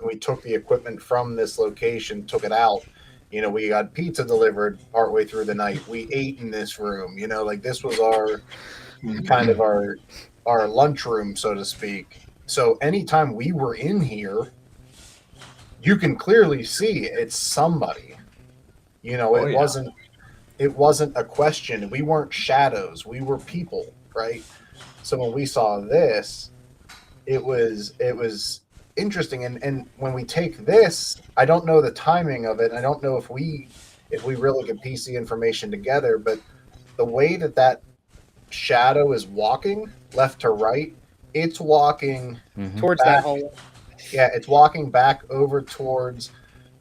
We took the equipment from this location, took it out. We got pizza delivered partway through the night. We ate in this room. Like this was our kind of our lunchroom, so to speak. So anytime we were in here, you can clearly see it's somebody. It wasn't a question. We weren't shadows. We were people, right? So when we saw this, it was interesting. And when we take this, I don't know the timing of it. I don't know if we really could piece the information together, but the way that shadow is walking left to right, it's walking towards that hallway. Yeah, it's walking back over towards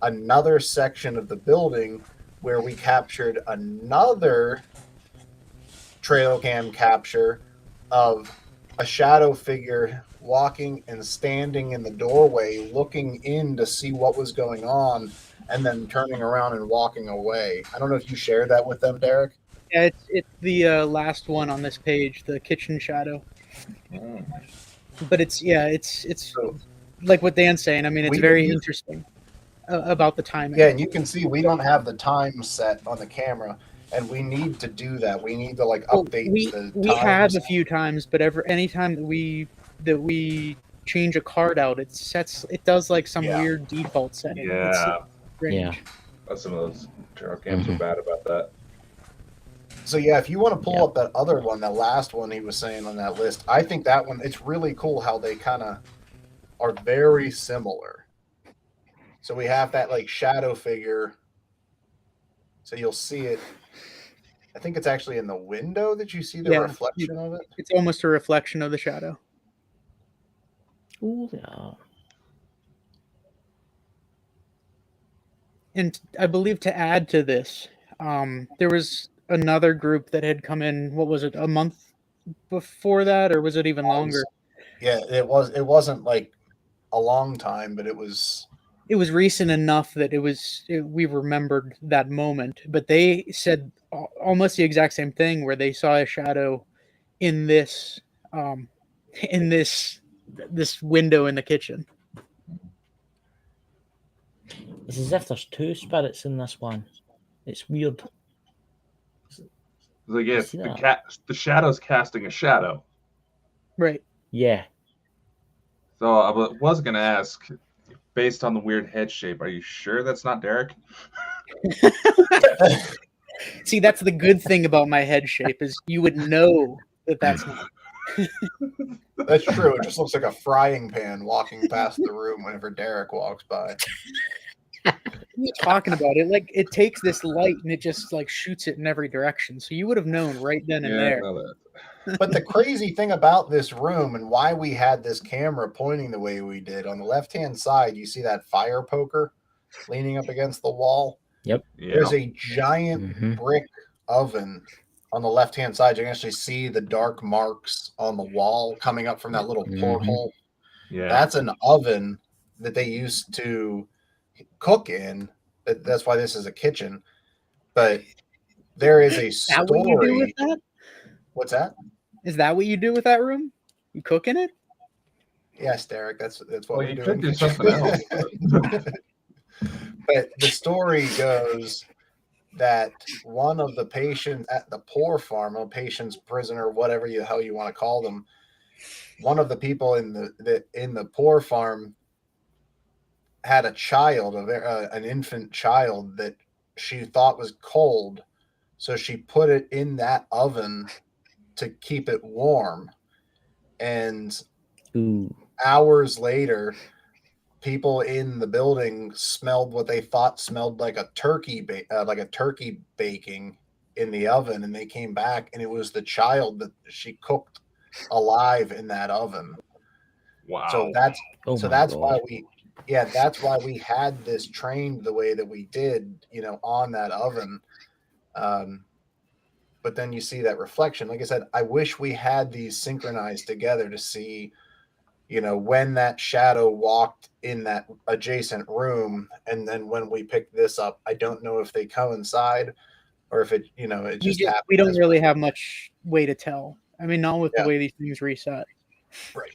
another section of the building where we captured another trail cam capture of a shadow figure walking and standing in the doorway, looking in to see what was going on, and then turning around and walking away. I don't know if you shared that with them, Derrick. Yeah, it's the last one on this page, the kitchen shadow. But it's So like what Dan's saying. I mean, it's we very didn't- interesting about the timing. Yeah, and you can see we don't have the time set on the camera, and we need to do that. We need to like Well, update the we have times. a few times, but anytime that we change a card out, it does like some Yeah. weird default setting. It's Yeah, strange. Yeah. some of those tarot games are bad about that. So yeah, if you want to pull Yeah. up that other one, that last one he was saying on that list, I think that one, it's really cool how they kind of are very similar. So we have that like shadow figure. So you'll see it. I think it's actually in the window that you see the Yeah. reflection of it. It's almost a reflection of the shadow. Oh, yeah. And I believe to add to this, there was another group that had come in. What was it? A month before that, or was it even longer? Yeah, it was. It wasn't like a long time, but it was. It was recent enough that we remembered that moment. But they said almost the exact same thing, where they saw a shadow in this this window in the kitchen. It's as if there's two spirits in this one. It's weird. Like, yeah, See the that? the shadow's casting a shadow. Right. Yeah. So I was gonna ask, based on the weird head shape, are you sure that's not Derrick? See, that's the good thing about my head shape is you would know that that's not. That's true. It just looks like a frying pan walking past the room whenever Derrick walks by. What are you talking about? It like it takes this light and it just like shoots it in every direction. So you would have known right then and Yeah, there. I know that. But the crazy thing about this room and why we had this camera pointing the way we did, on the left-hand side, you see that fire poker leaning up against the wall. Yep. Yeah. There's a giant Mhm. brick oven on the left-hand side. You can actually see the dark marks on the wall coming up from that little porthole. Yeah. That's an oven that they used to cook in. That's why this is a kitchen. But there is a Is that what you do with story. that? What's that? Is that what you do with that room? You cook in it? Yes, Derek. That's what Well, we you do. could do something else. But the story goes that one of the patients at the poor farm, a patient's prisoner, whatever the hell you want to call them, one of the people in the poor farm had a child, an infant child that she thought was cold, so she put it in that oven to keep it warm. And Ooh. hours later, people in the building smelled what they thought smelled like a turkey baking in the oven, and they came back, and it was the child that she cooked alive in that oven. Wow. So that's Oh so my that's God. that's why we had this trained the way that we did, on that oven. But then you see that reflection. Like I said, I wish we had these synchronized together to see, when that shadow walked in that adjacent room, and then when we picked this up, I don't know if they coincide or if it, it just happened. We don't really have much way to tell. I mean, not with the Yeah. way these things reset. Right.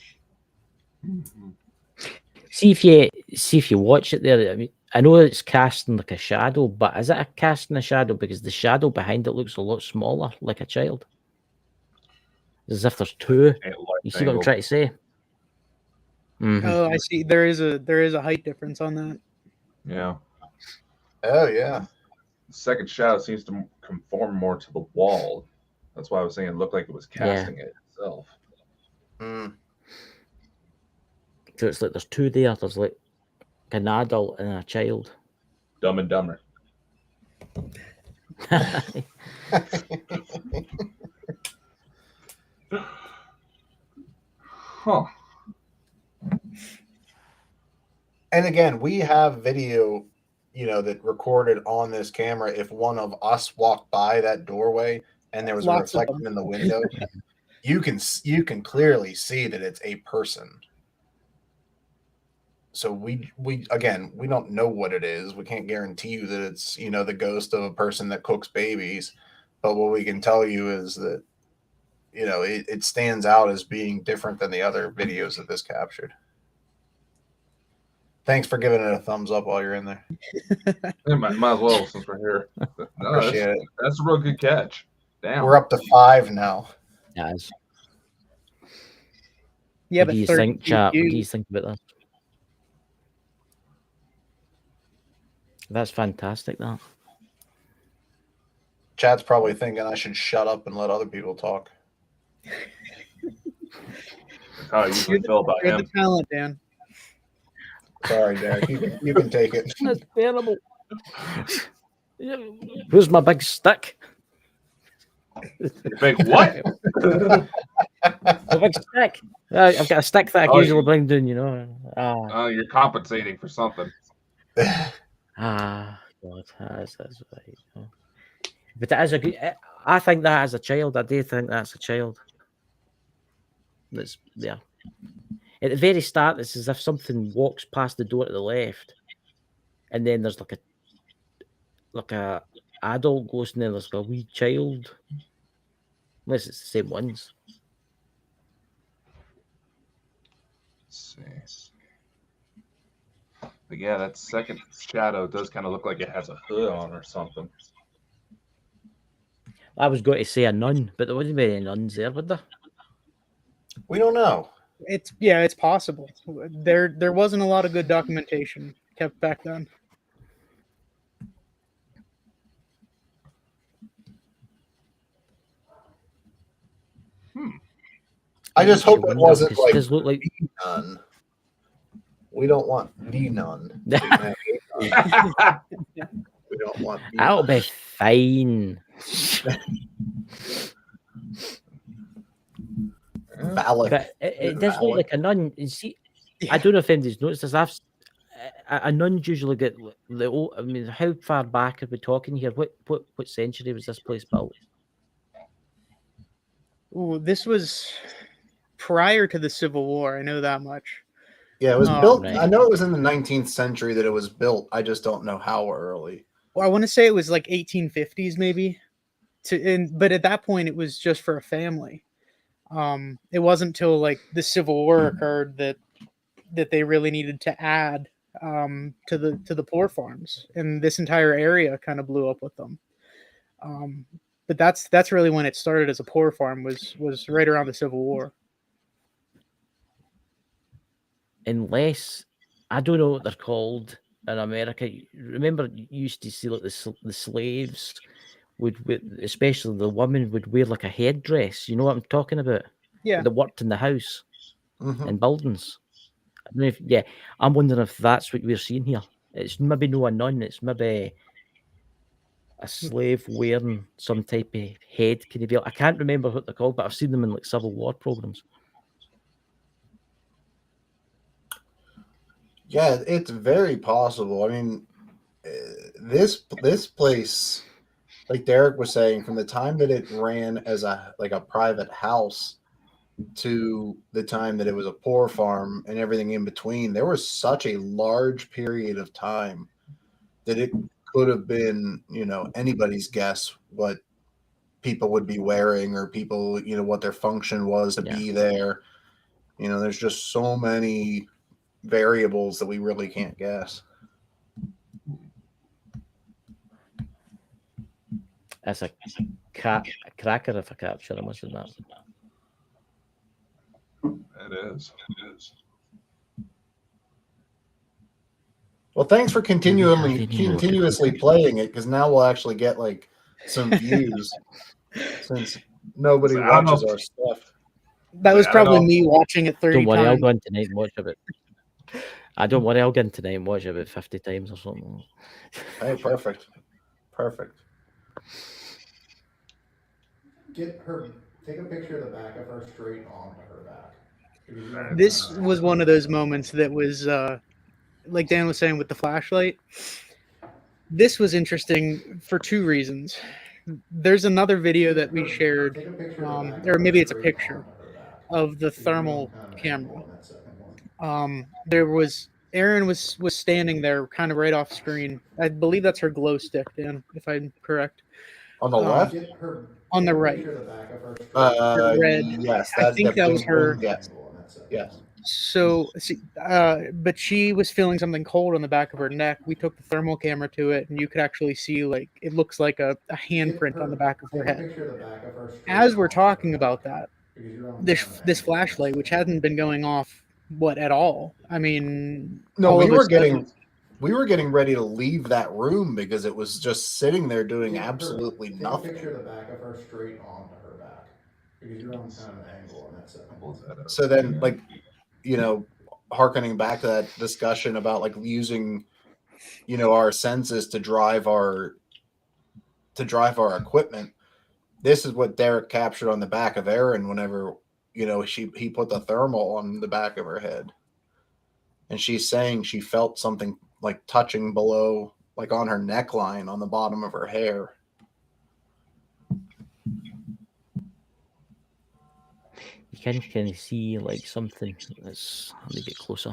See if you watch it there. I mean, I know it's casting like a shadow, but is it a casting a shadow because the shadow behind it looks a lot smaller, like a child? As if there's two. You see what I'm trying to say? Mhm. Oh, I see. There is a height difference on that. Yeah. Oh yeah. The second shadow seems to conform more to the wall. That's why I was saying it looked like it was casting it itself. Mm. So it's like there's two there. There's like an adult and a child. Dumb and Dumber. Huh. And again, we have video, that recorded on this camera. If one of us walked by that doorway and there was Lots a of reflection in the window, you can clearly see that it's a person. So we don't know what it is. We can't guarantee you that it's, the ghost of a person that cooks babies, But what we can tell you is that, you know, it stands out as being different than the other videos that this captured. Thanks for giving it a thumbs up while you're in there. Yeah, might as well since we're here. No, Appreciate it. That's a real good catch. Damn. We're up to 5 now. Yes. Yeah, What do you think, chat? What do you think about that? That's fantastic, that. Chat's probably thinking I should shut up and let other people talk. That's how I usually feel about You're him. the talent, Dan. Sorry, Derek. You can take it. That's terrible. Where's my big stick? Big what? A big stick. I've got a stick that I usually bring down, you know. Oh, you're compensating for something. God, that's right. But that is a good. I think that as a child, I do think that's a child. That's yeah. At the very start, it's as if something walks past the door to the left, and then there's like a adult ghost, and then there's a wee child. Unless it's the same ones. Let's see. But yeah, that second shadow does kind of look like it has a hood on or something. I was going to say a nun, but there wasn't many nuns there, would there? We don't know. It's possible. There wasn't a lot of good documentation kept back then. I just hope it wasn't like, does look like nun. We don't want the nun. We don't want. That'll be fine. Valid. But it does look like a nun. You see, I don't know if anybody's noticed this. A nuns usually get the old. I mean, how far back are we talking here? What century was this place built? Ooh, this was prior to the Civil War. I know that much. Yeah, it was built. Right. I know it was in the 19th century that it was built. I just don't know how early. Well, I want to say it was like 1850s, maybe. But at that point, it was just for a family. It wasn't until like the Civil War occurred that they really needed to add to the poor farms, and this entire area kind of blew up with them. But that's really when it started as a poor farm was right around the Civil War. Unless I don't know what they're called in America. Remember, you used to see like the slaves would, especially the women, would wear like a headdress. You know what I'm talking about? Yeah. That worked in the house Mm-hmm. in buildings. I don't know if, I'm wondering if that's what we're seeing here. It's maybe no a nun. It's maybe a slave wearing some type of head. Can you be? I can't remember what they're called, but I've seen them in like Civil War programs. Yeah, it's very possible. I mean, this place, like Derek was saying, from the time that it ran as a private house to the time that it was a poor farm and everything in between, there was such a large period of time that it could have been, you know, anybody's guess what people would be wearing or people, you know, what their function was to be there. You know, there's just so many variables that we really can't guess. That's a cracker if I capture them, isn't that? It is. Well, thanks for continuously playing it, because now we'll actually get like some views since nobody watches our stuff. That was probably me watching it 30 times. Don't worry, times. I'll go in tonight and watch it. Don't worry, I'll go in tonight and watch it about 50 times or something. Hey, perfect. Get her. Take a picture of the back of her straight onto her back. This was one of those moments that was, like Dan was saying with the flashlight. This was interesting for two reasons. There's another video that we shared, or maybe it's a picture of the thermal camera. Aaron was standing there kind of right off screen. I believe that's her glow stick, Dan, if I'm correct. On the left? Get her. On the Take a right. picture of the back of her straight Red. Yes, I think that was her. Yes. angle on that second Yes. one. So, but she was feeling something cold on the back of her neck. We took the thermal camera to it, and you could actually see, like, it looks like a handprint on the back of her Take a head. picture of the back of her straight As we're on talking her about back, that, because you're on this kind of an this angle on that flashlight, which second hadn't one. been going off at all. I mean, No, all we of a were sudden, getting ready to leave that room because it was just sitting there doing Get her- absolutely Take a nothing. picture of the back of her straight onto her back, because you're on kind of an angle on that second one. So then, like, you know, hearkening back to that discussion about like using, you know, our senses to drive our equipment. This is what Derrick captured on the back of Erin whenever, you know, he put the thermal on the back of her head. And she's saying she felt something like touching below, like on her neckline on the bottom of her hair. You can kind of see like something. Let me get closer.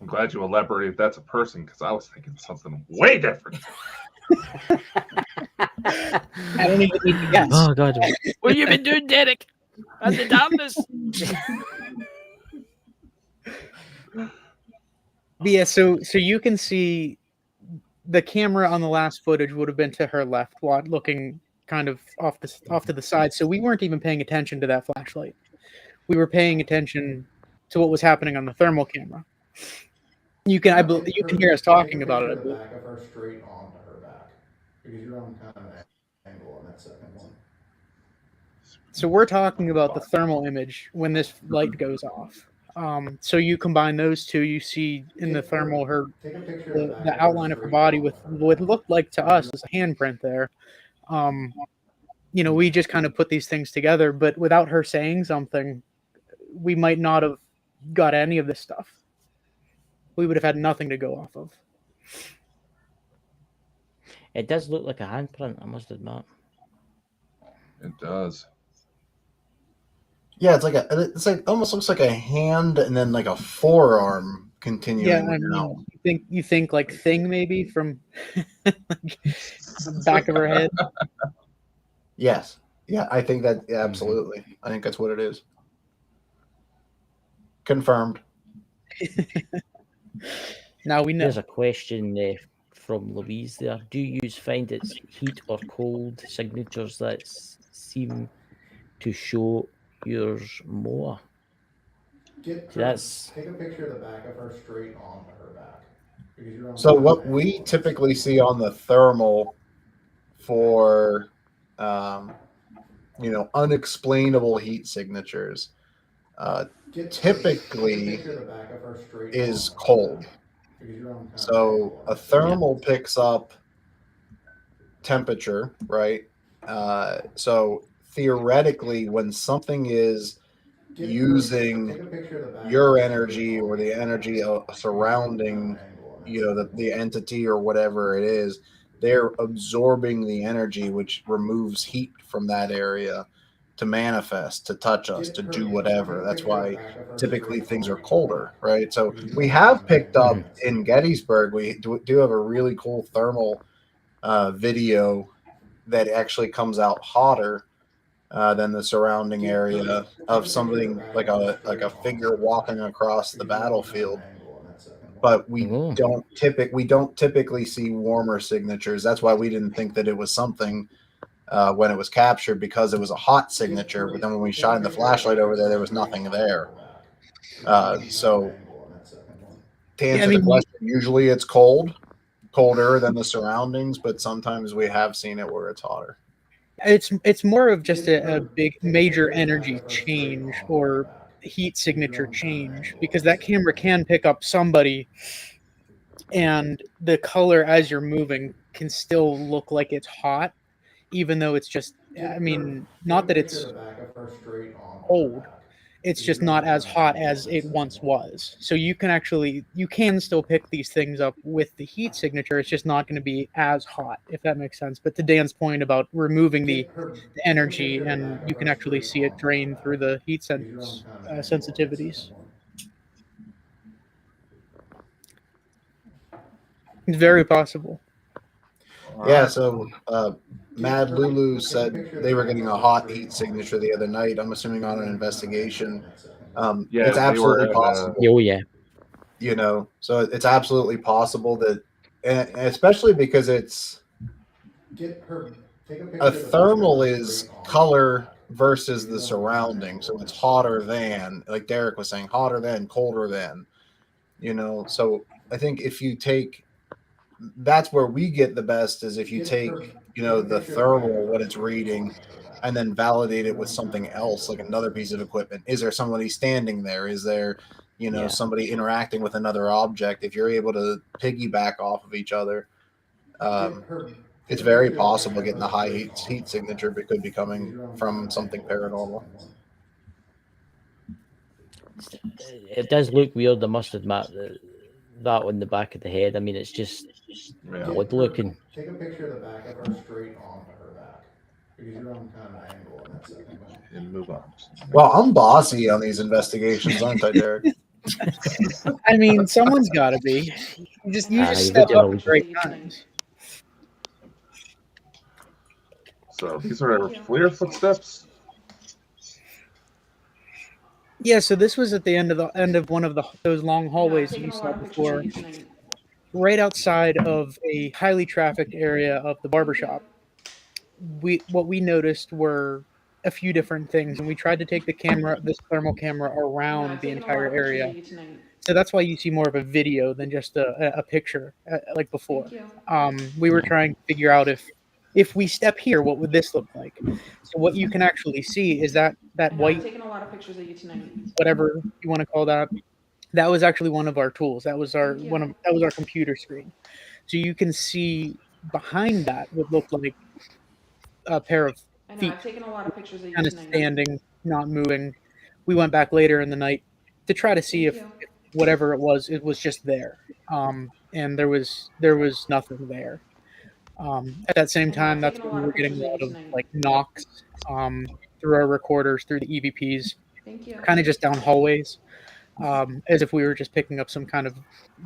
I'm glad you elaborated that's a person, because I was thinking something way different. I don't even need to guess. Oh God, what you been doing, Derek? And the darkness. But yeah, so you can see the camera on the last footage would have been to her left, looking kind of off to the side. So we weren't even paying attention to that flashlight. We were paying attention to what was happening on the thermal camera. You can hear us talking about it. I Take a picture of the believe. back of her straight onto her back, because you're on kind of an angle on that second one. So we're talking about the thermal image when this light goes off. So you combine those two, you see in the thermal Take a picture of the back the of outline her of her straight body onto with her what back. looked like to us as a handprint there. You know, we just kind of put these things together, but without her saying something, we might not have got any of this stuff. We would have had nothing to go off of. It does look like a handprint, I must admit. It does. Yeah, it's like almost looks like a hand and then like a forearm continuing. Yeah, I mean, you think like Thing maybe from the back of her head. Yes. Yeah, I think that absolutely. I think that's what it is. Confirmed. Now we know. There's a question from Louise there. Do you find it's heat or cold signatures that seem to show yours more? Take a picture of the back of her straight onto her back, because you're on. So what we typically see on the thermal for, you know, unexplainable heat signatures, typically is cold. So a thermal picks up temperature, right? So theoretically, when something is using your energy or the energy surrounding, you know, the entity or whatever it is, they're absorbing the energy, which removes heat from that area to manifest, to touch us, to do whatever. That's why typically things are colder, right? So we have picked up in Gettysburg, we do have a really cool thermal video that actually comes out hotter than the surrounding area of something like a figure walking across the battlefield. But we don't typically see warmer signatures. That's why we didn't think that it was something when it was captured, because it was a hot signature. But then when we shined the flashlight over there was nothing there. So to answer the question, usually it's colder than the surroundings, but sometimes we have seen it where it's hotter. It's more of just a big major energy change or heat signature change, because that camera can pick up somebody and the color as you're moving can still look like it's hot, even though it's just, I mean, not that it's cold, it's just not as hot as it once was. So you can still pick these things up with the heat signature. It's just not going to be as hot, if that makes sense. But to Dan's point about removing the energy, and you can actually see it drain through the heat sensitivities. It's very possible. Yeah, so Mad Lulu said they were getting a hot heat signature the other night. I'm assuming on an investigation. Yeah, It's they absolutely were at, possible. Oh yeah. You know, so it's absolutely possible that, and especially because it's Get her. Take a picture a of the back of thermal her is straight on color her back. versus the Because you're on kind of an surrounding, so angle in it's that hotter second. than, like Derrick was saying, hotter than, colder than. You know, so I think if you take, that's where we get the best is if you Get take, her. you Take know, a the picture of the back of thermal, her what it's straight on reading, her back. and then validate it You're with on kind something of an else, angle like in that another piece of second. equipment. Is there somebody standing there? Is there, you know, Yeah. somebody interacting with another object? If you're able to piggyback off of each other, Get her. it's Take a very picture of the back possible of getting the her high straight heat on her signature back. could be Because coming you're on kind from of an something angle in that paranormal. second one. It does look weird, I must admit. That on the back of the head. I mean, it's just yeah. odd looking. Take a picture of the back of her straight onto her back. Because you're on kind of an angle in that second one. And move on. Well, I'm bossy on these investigations, aren't I, Derrick? I mean, someone's got to be. You just Aye, step would up at you? the right times. So these are FLIR footsteps. Yeah, so this was at the end of one of those long hallways that taken you a saw lot of pictures of before, you tonight. right outside of a highly trafficked area of the barbershop. What we noticed were a few different things, and we tried to take this thermal camera around I've the taken a lot entire of pictures area. of you tonight. So that's why you see more of a video than just a picture, like before. Thank you. We were trying to figure out if we step here, what would this look like? So what you can actually see is that I've white, taken a lot of pictures of you tonight. whatever you want to call that, that was actually one of our tools. That was our computer screen. So you can see behind that would look like a pair of feet I've taken a lot of pictures of you kind of tonight. standing, not moving. We went back later in the night to try to see if whatever it was just there. And there was nothing there. At that same time, that's when we were getting a lot of like knocks through our recorders, through the EVPs, Thank you. kind of just down hallways, as if we were just picking up some kind of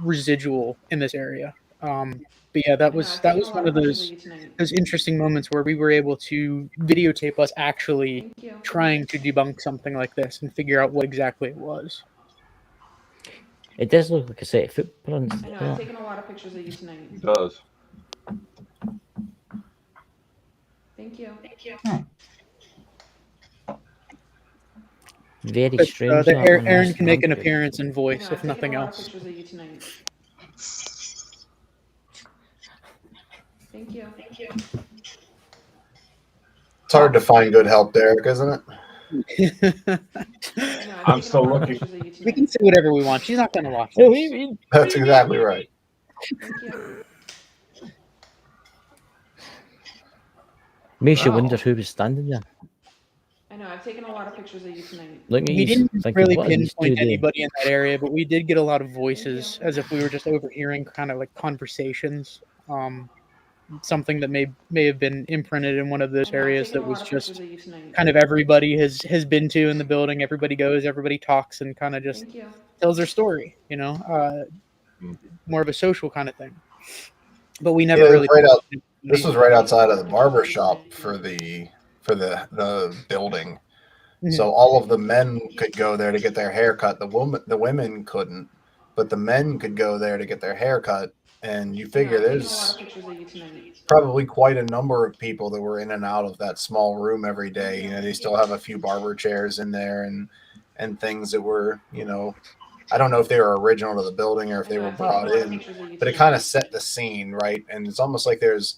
residual in this area. But yeah, that was one of those interesting moments where we were able to videotape us actually trying to debunk something like this and figure out what exactly it was. It does look like a set of footprints. I've taken a lot of pictures of you tonight. It does. Thank you. Very But, strange. Aaron can make an appearance in voice, if nothing else. Pictures of you tonight. Thank you. It's hard to find good help, Derrick, isn't it? I'm still looking. We can say whatever we want. She's not going to watch Oh, this. That's exactly right. Thank you. Makes you wonder who was standing there. I've taken a lot of pictures of you tonight. We didn't really pinpoint anybody in that area, but we did get a lot of voices as if we were just overhearing kind of like conversations. Something that may have been imprinted in one of those areas that was just kind of everybody has been to in the building. Everybody goes, everybody talks, and kind of just tells their story. You know, more of a social kind of thing. But we never really. This was right outside of the barber shop for the building. Mm-hmm. So all of the men could go there to get their hair cut. The women couldn't, but the men could go there to get their hair cut. And you figure there's probably quite a number of people that were in and out of that small room every day. You know, they still have a few barber chairs in there and things that were, you know, I don't know if they were original to the building or if they were brought in, but it kind of set the scene, right? And it's almost like there's,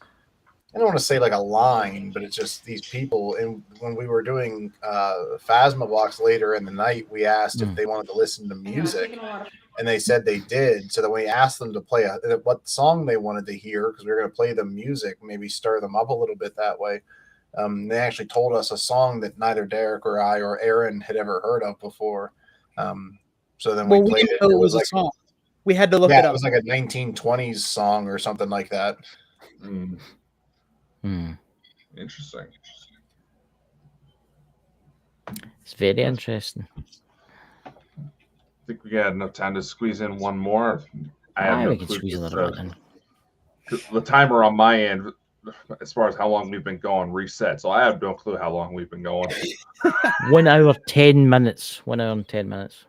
I don't want to say like a line, but it's just these people. And when we were doing Phasma Box later in the night, we asked if they wanted to listen to music, and they said they did. So then we asked them to play what song they wanted to hear, because we were going to play them music, maybe stir them up a little bit that way. They actually told us a song that neither Derrick or I or Aaron had ever heard of before. So then we played it. It was like a song. We had to look it up. It was like a 1920s song or something like that. Interesting. It's very interesting. I think we got enough time to squeeze in one more. I have no clue. Squeeze another one in. The timer on my end as far as how long we've been going, reset. So I have no clue how long we've been going. 1 hour 10 minutes. 1 hour and 10 minutes.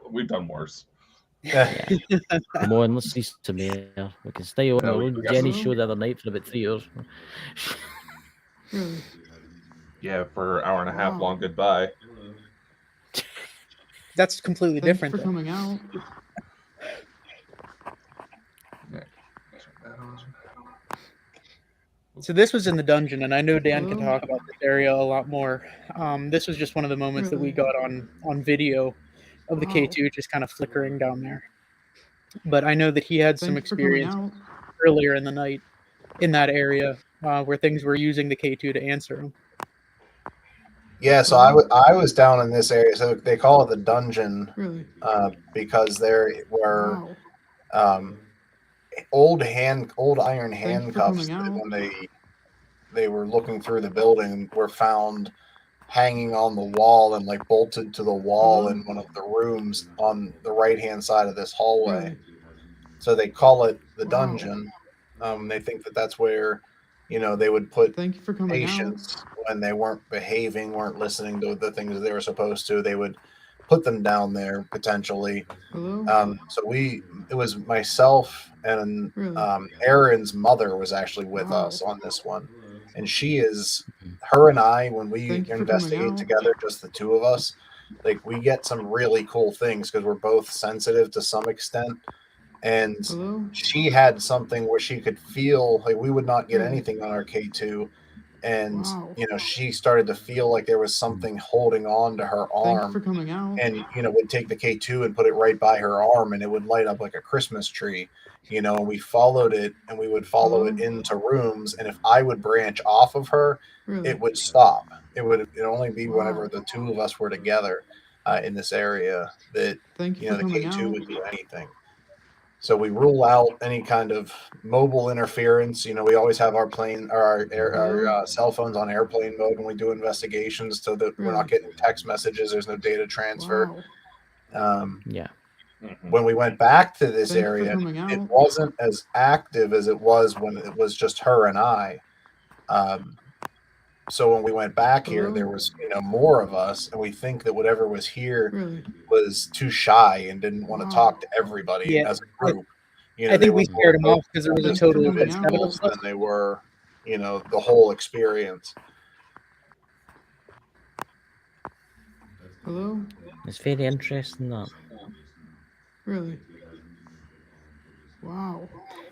We've done worse. Yeah. Come on, let's see some air. We can stay on Yeah, our we own got Jenny some- show the other night for about 3 hours. Yeah, for an hour and a half long goodbye. That's completely different. For though. coming out. So this was in the dungeon, and I know Dan can talk about this area a lot more. This was just one of the moments that we got on video of the K2 just kind of flickering down there. But I know that he had some experience earlier in the night in that area where things were using the K2 to answer him. Yeah, so I was down in this area. So they call it the dungeon because there were old iron handcuffs that when they were looking through the building were found hanging on the wall and like bolted to the wall in one of the rooms on the right hand side of this hallway. So they call it the dungeon. They think that that's where they would put patients when they weren't behaving, weren't listening to the things that they were supposed to. They would put them down there potentially. So it was myself and Aaron's mother was actually with us on this one, and her and I, when we investigate together, just the two of us, like we get some really cool things because we're both sensitive to some extent. And she had something where she could feel like we would not get anything on our K2. And, she started to feel like there was something holding on to her arm. And, would take the K2 and put it right by her arm and it would light up like a Christmas tree, and we followed it and we would follow it into rooms. And if I would branch off of her, it would stop. It'd only be whenever the two of us were together in this area that, the K2 would do anything. So we rule out any kind of mobile interference. We always have our cell phones on airplane mode when we do investigations so that we're not getting text messages. There's no data transfer. When we went back to this area, it wasn't as active as it was when it was just her and I. So when we went back here, there was more of us, and we think that whatever was here was too shy and didn't want to talk to everybody as a group. I think we scared them off because there was a total of than they were, the whole experience. It's very interesting that. Wow.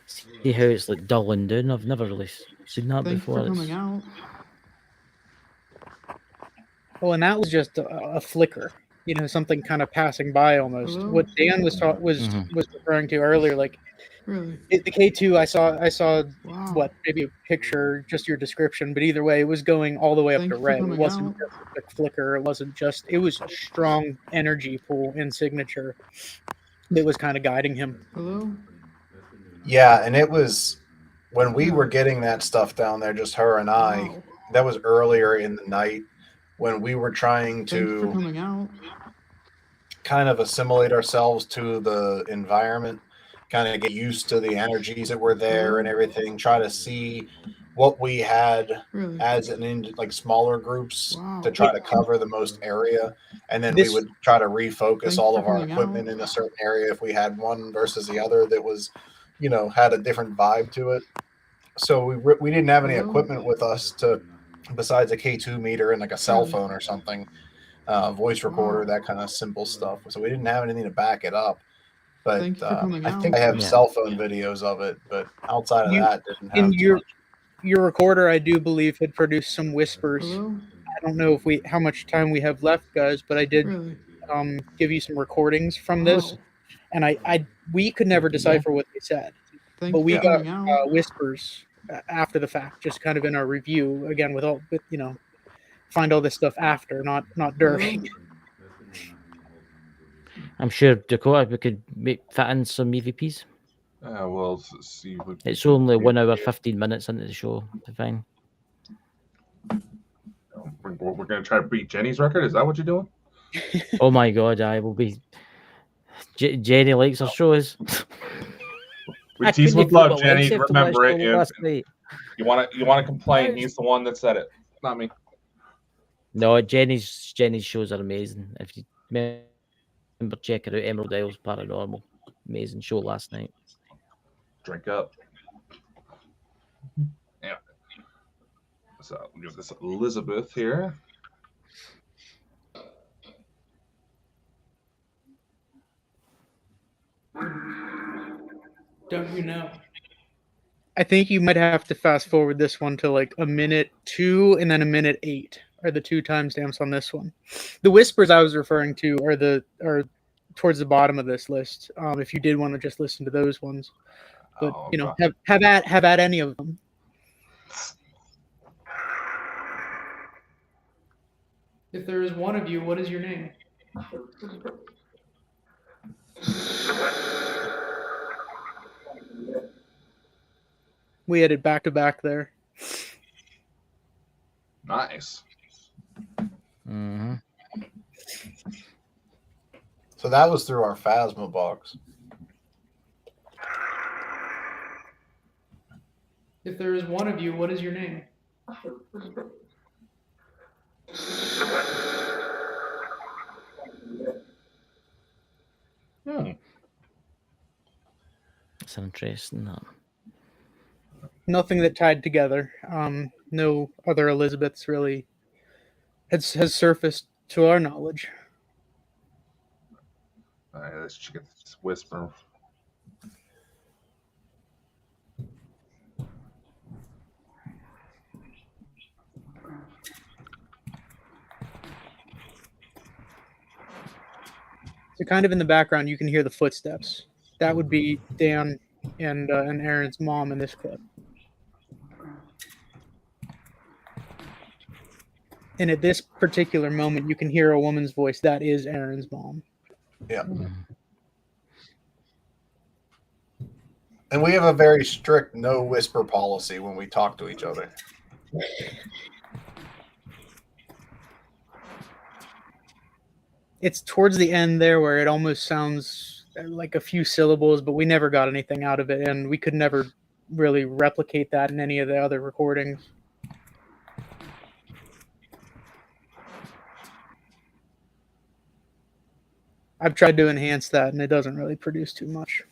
See how it's like dulling down. I've never really seen that before. Well, and that was just a flicker, something kind of passing by almost. What Dan was referring to earlier, like the K2, I saw what, maybe a picture, just your description, but either way, it was going all the way up to red. It wasn't just a quick flicker. It was a strong energy pool in signature that was kind of guiding him. Yeah, and it was when we were getting that stuff down there, just her and I. That was earlier in the night when we were trying to kind of assimilate ourselves to the environment, kind of get used to the energies that were there and everything, try to see what we had as like smaller groups to try to cover the most area. And then we would try to refocus all of our equipment in a certain area if we had one versus the other that was, had a different vibe to it. So we didn't have any equipment with us besides a K2 meter and like a cell phone or something, voice recorder, that kind of simple stuff. So we didn't have anything to back it up. But I think I have cell phone videos of it, but outside of that, didn't have your recorder, I do believe, had produced some whispers. I don't know how much time we have left, guys, but I did give you some recordings from this, and we could never decipher what they said, but we got whispers after the fact, just kind of in our review again find all this stuff after, not during. I'm sure, Dakota, we could fit in some EVPs. We'll see. It's only 1 hour 15 minutes into the show. Fine. We're going to try to beat Jenny's record. Is that what you're doing? Oh my God, I will be. Jenny likes her shows. We tease with love, Jenny. Remember it. Last night. You want to complain? He's the one that said it, not me. No, Jenny's shows are amazing. If you remember, check it out. Emerald Isles Paranormal, amazing show last night. Drink up. Yeah. So we'll give this Elizabeth here. Don't you know? I think you might have to fast forward this one to like a minute 2 and then a minute 8 are the 2 timestamps on this one. The whispers I was referring to are towards the bottom of this list. If you did want to just listen to those ones, but have at any of them. If there is one of you, what is your name? We had it back to back there. Nice. Mm-hmm. So that was through our Phasma box. If there is one of you, what is your name? It's interesting. Nothing that tied together. No other Elizabeths really has surfaced to our knowledge. All right, let's check this whisper. So kind of in the background, you can hear the footsteps. That would be Dan and Aaron's mom in this clip. And at this particular moment, you can hear a woman's voice. That is Aaron's mom. Yeah. And we have a very strict no whisper policy when we talk to each other. It's towards the end there where it almost sounds like a few syllables, but we never got anything out of it, and we could never really replicate that in any of the other recordings. I've tried to enhance that, and it doesn't really produce too much.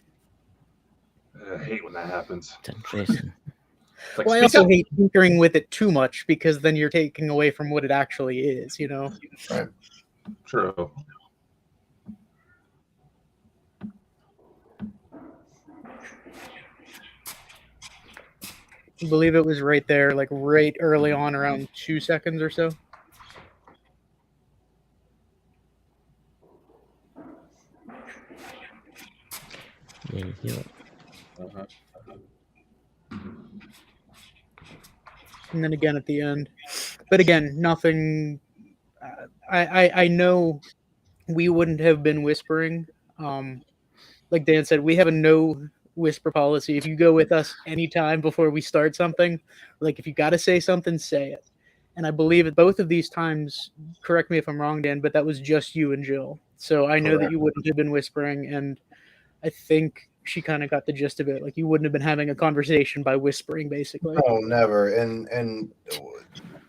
I hate when that happens. It's interesting. Like, Well, I also hate tinkering with it too much because then you're taking away from what it actually is, you know? Right. True. I believe it was right there, like right early on, around 2 seconds or so. Yeah, you hear it. And then again at the end. But again, nothing. I know we wouldn't have been whispering. Like Dan said, we have a no whisper policy. If you go with us anytime before we start something, like if you got to say something, say it. And I believe at both of these times, correct me if I'm wrong, Dan, but that was just you and Jill. So I know that you wouldn't have been whispering, and I think she kind of got the gist of it. Like you wouldn't have been having a conversation by whispering, basically. No, never. And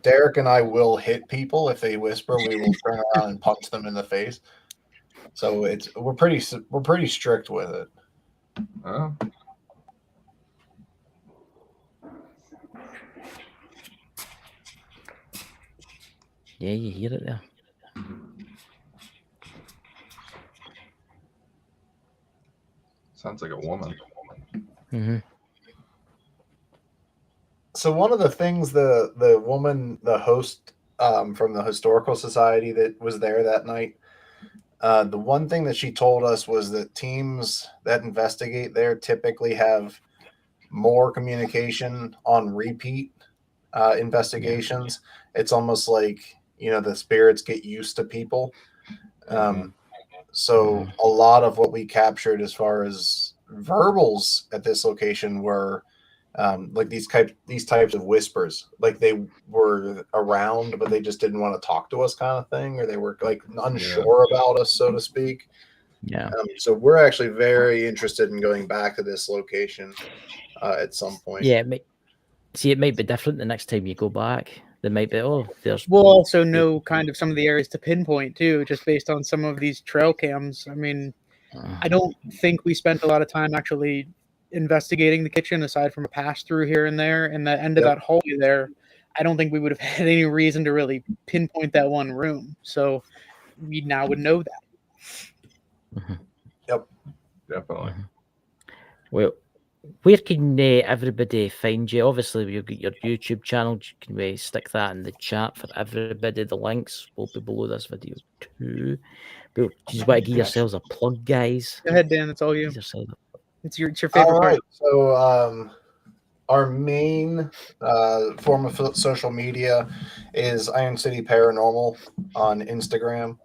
Derrick and I will hit people if they whisper. We will turn around and punch them in the face. So we're pretty strict with it. Oh. Yeah, you hear it there. Sounds like a woman. Mm-hmm. So one of the things the woman, the host from the Historical Society that was there that night, the one thing that she told us was that teams that investigate there typically have more communication on repeat investigations. It's almost like, the spirits get used to people. So a lot of what we captured as far as verbals at this location were like these types of whispers, like they were around, but they just didn't want to talk to us kind of thing, or they were like unsure about us, so to speak. Yeah. So we're actually very interested in going back to this location at some point. Yeah. It might be different the next time you go back. There might be, there's. We'll also know kind of some of the areas to pinpoint too, just based on some of these trail cams. I mean, I don't think we spent a lot of time actually investigating the kitchen aside from a pass through here and there, and the end of that hallway there. I don't think we would have had any reason to really pinpoint that one room. So we now would know that. Yep, Definitely. Well, where can everybody find you? Obviously, you've got your YouTube channel. Can we stick that in the chat for everybody? The links will be below this video too. But you just want to give yourselves a plug, guys. Go ahead, Dan. It's all you. It's your favorite All right. part. So our main form of social media is Iron City Paranormal on Instagram.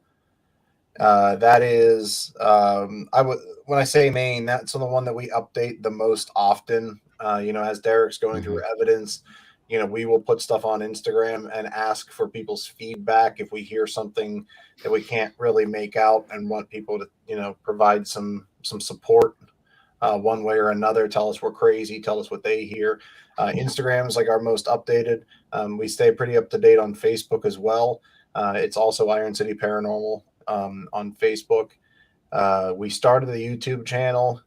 That is, when I say main, that's the one that we update the most often. As Derrick's going through evidence, we will put stuff on Instagram and ask for people's feedback if we hear something that we can't really make out and want people to, provide some support one way or another. Tell us we're crazy. Tell us what they hear. Instagram is like our most updated. We stay pretty up to date on Facebook as well. It's also Iron City Paranormal on Facebook. We started the YouTube channel,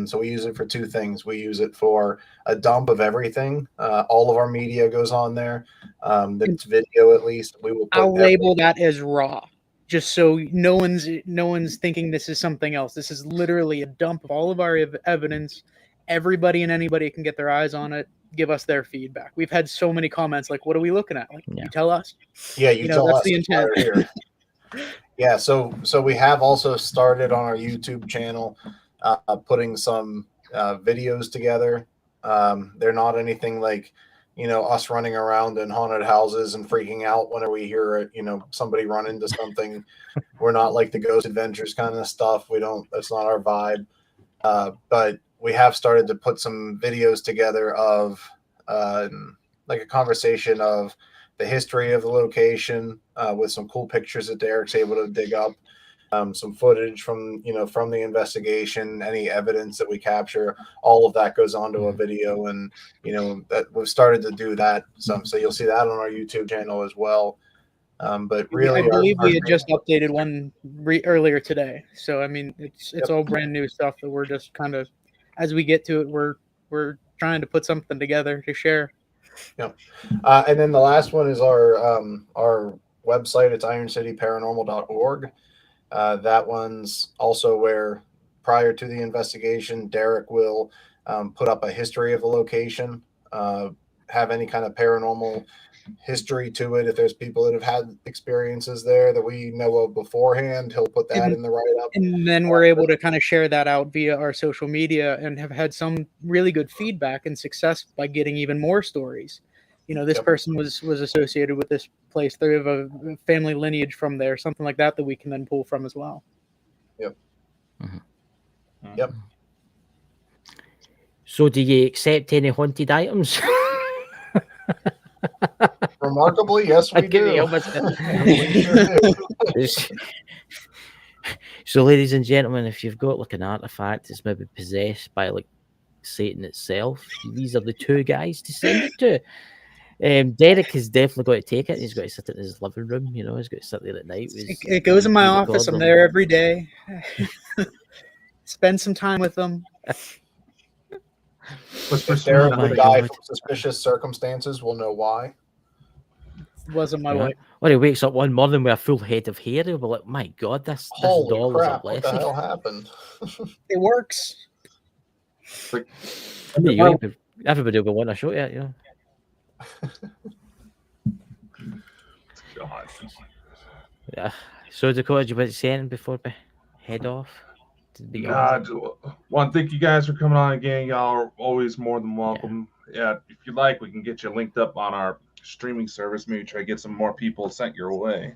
so we use it for two things. We use it for a dump of everything. All of our media goes on there. That's video, at least. We will. I'll label that as raw, just so no one's thinking this is something else. This is literally a dump of all of our evidence. Everybody and anybody can get their eyes on it. Give us their feedback. We've had so many comments like, "What are we looking at?" Like, you tell us. Yeah, you tell that's us. The intent. Here. Yeah, so we have also started on our YouTube channel, putting some videos together. They're not anything like, us running around in haunted houses and freaking out whenever we hear, somebody run into something. We're not like the Ghost Adventures kind of stuff. That's not our vibe. But we have started to put some videos together of like a conversation of the history of the location with some cool pictures that Derrick's able to dig up, some footage from the investigation, any evidence that we capture, all of that goes onto a video, and that we've started to do that. So you'll see that on our YouTube channel as well. But really, I believe we had just updated one earlier today. So I mean, it's all brand new stuff that we're just kind of, as we get to it, we're trying to put something together to share. Yep. And then the last one is our website. It's ironcityparanormal.org. That one's also where, prior to the investigation, Derrick will put up a history of the location, have any kind of paranormal history to it. If there's people that have had experiences there that we know of beforehand, he'll put that in the write-up. And then we're able to kind of share that out via our social media and have had some really good feedback and success by getting even more stories. This person was associated with this place. They have a family lineage from there, something like that we can then pull from as well. Yep. Mm-hmm. Yep. So do you accept any haunted items? Remarkably, yes, we do. We sure do. So, ladies and gentlemen, if you've got like an artifact that's maybe possessed by like Satan itself, these are the two guys to send it to. Derrick has definitely got to take it. He's got to sit in his living room. He's got to sit there at night. It goes in my office. I'm there every day. Spend some time with them. If Derrick would die from suspicious circumstances, we'll know why. It wasn't my wife. When he wakes up one morning with a full head of hair, he'll be like, "My God, this doll is a blessing." What the hell happened? It works. Everybody will be wanting to show you. God. Yeah. So, Dakota, do you want to say anything before we head off? Want to thank you guys for coming on again. Y'all are always more than welcome. Yeah, if you like, we can get you linked up on our streaming service. Maybe try to get some more people sent your way.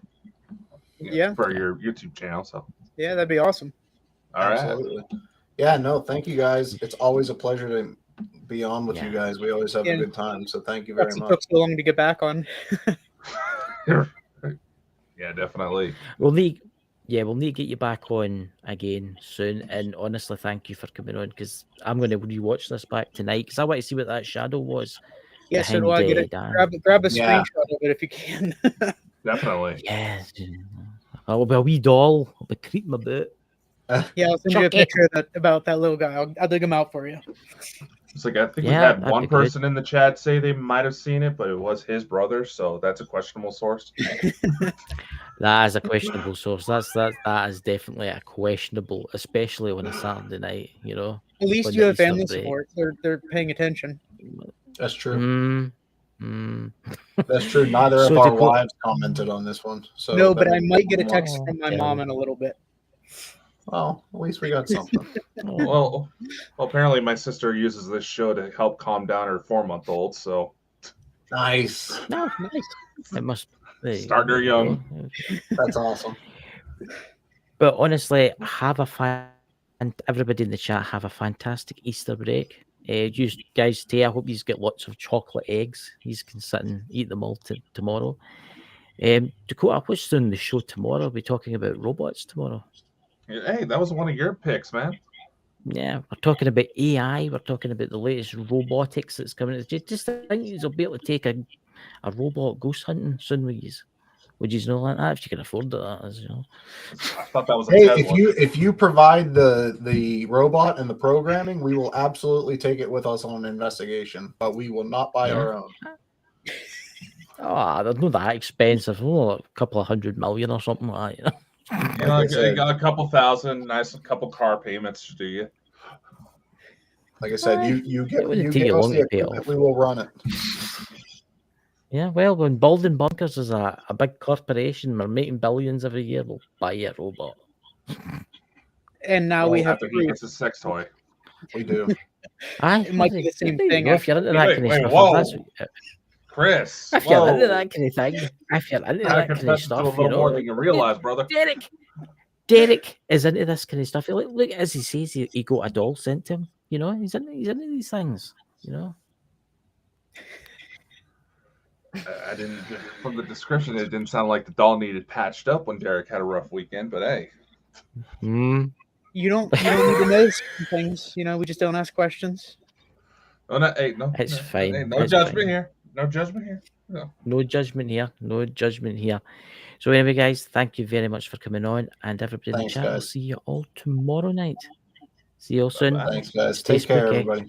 For your YouTube channel. So yeah, that'd be awesome. All right. Absolutely. Yeah, no, thank you guys. It's always a pleasure to be on with you guys. We always have a good time. So thank you very much. It took so long to get back on. Yeah, definitely. Well, yeah, we'll need to get you back on again soon. And honestly, thank you for coming on, because I'm going to rewatch this back tonight because I want to see what that shadow was Yeah, so do behind I. Get it? Dan. Grab a Yeah. screenshot of it if you can. Definitely. Yes. I'll be a wee doll. I'll be creeping my boot. Yeah, I'll send you a Chuck it. picture about that little guy. I'll dig him out for you. It's like I think we Yeah, had that'd one be good. person in the chat say they might have seen it, but it was his brother, so that's a questionable source. That is a questionable source. That is definitely a questionable, especially on a Saturday night. You know, At least on you the have Easter family break. support. They're paying attention. That's true. Mm. That's true. Neither So of our Dakota- wives commented on this one. So No, but that I might get a text Oh, from my okay. mom in a little bit. well, at least we got something. Well, apparently my sister uses this show to help calm down her 4-month-old, so Nice. No, nice. It must be Starting her young. That's awesome. But honestly, and everybody in the chat have a fantastic Easter break. You guys stay. I hope you get lots of chocolate eggs. You can sit and eat them all tomorrow. Dakota, what's on the show tomorrow? We're talking about robots tomorrow. hey, that was one of your picks, man. Yeah, we're talking about AI. We're talking about the latest robotics that's coming. Just think you'll be able to take a robot ghost hunting soon with you. Would you know like that if you can afford that? As you know. I thought that was a Hey, Tesla. if you provide the robot and the programming, we will absolutely take it with us on an investigation, but we will not buy our own. Oh, they're not that expensive. Oh, a couple of $100 million or something like that. You know, you got a couple thousand, nice couple car payments to do you. Like I said, you it give wouldn't take you us long the to pay equipment, off. we will run it. Yeah, well, when Bald and Bonkers is a big corporation, we're making billions every year, we'll buy a robot. And now we have after he gets a sex toy. We do. It might be the same thing. If you're into that kind of stuff, whoa. Chris, if you're into that kind of thing, if you're into that kind of to stuff, a little more than you realize, brother. Derrick is into this kind of stuff. Look, as he says, he got a doll sent to him. You know, he's into these things. You know. I didn't. From the description, it didn't sound like the doll needed patched up when Derrick had a rough weekend. But hey, You don't need to know some things. You know, we just don't ask questions. Oh, no, hey, no, It's fine. Hey, no It's judgment fine. here. No judgment here. No judgment here. No judgment here. So anyway, guys, thank you very much for coming on, and everybody in the chat. We'll see you all tomorrow night. See you all soon. Thanks, guys. Stay Take care, spooky. everybody.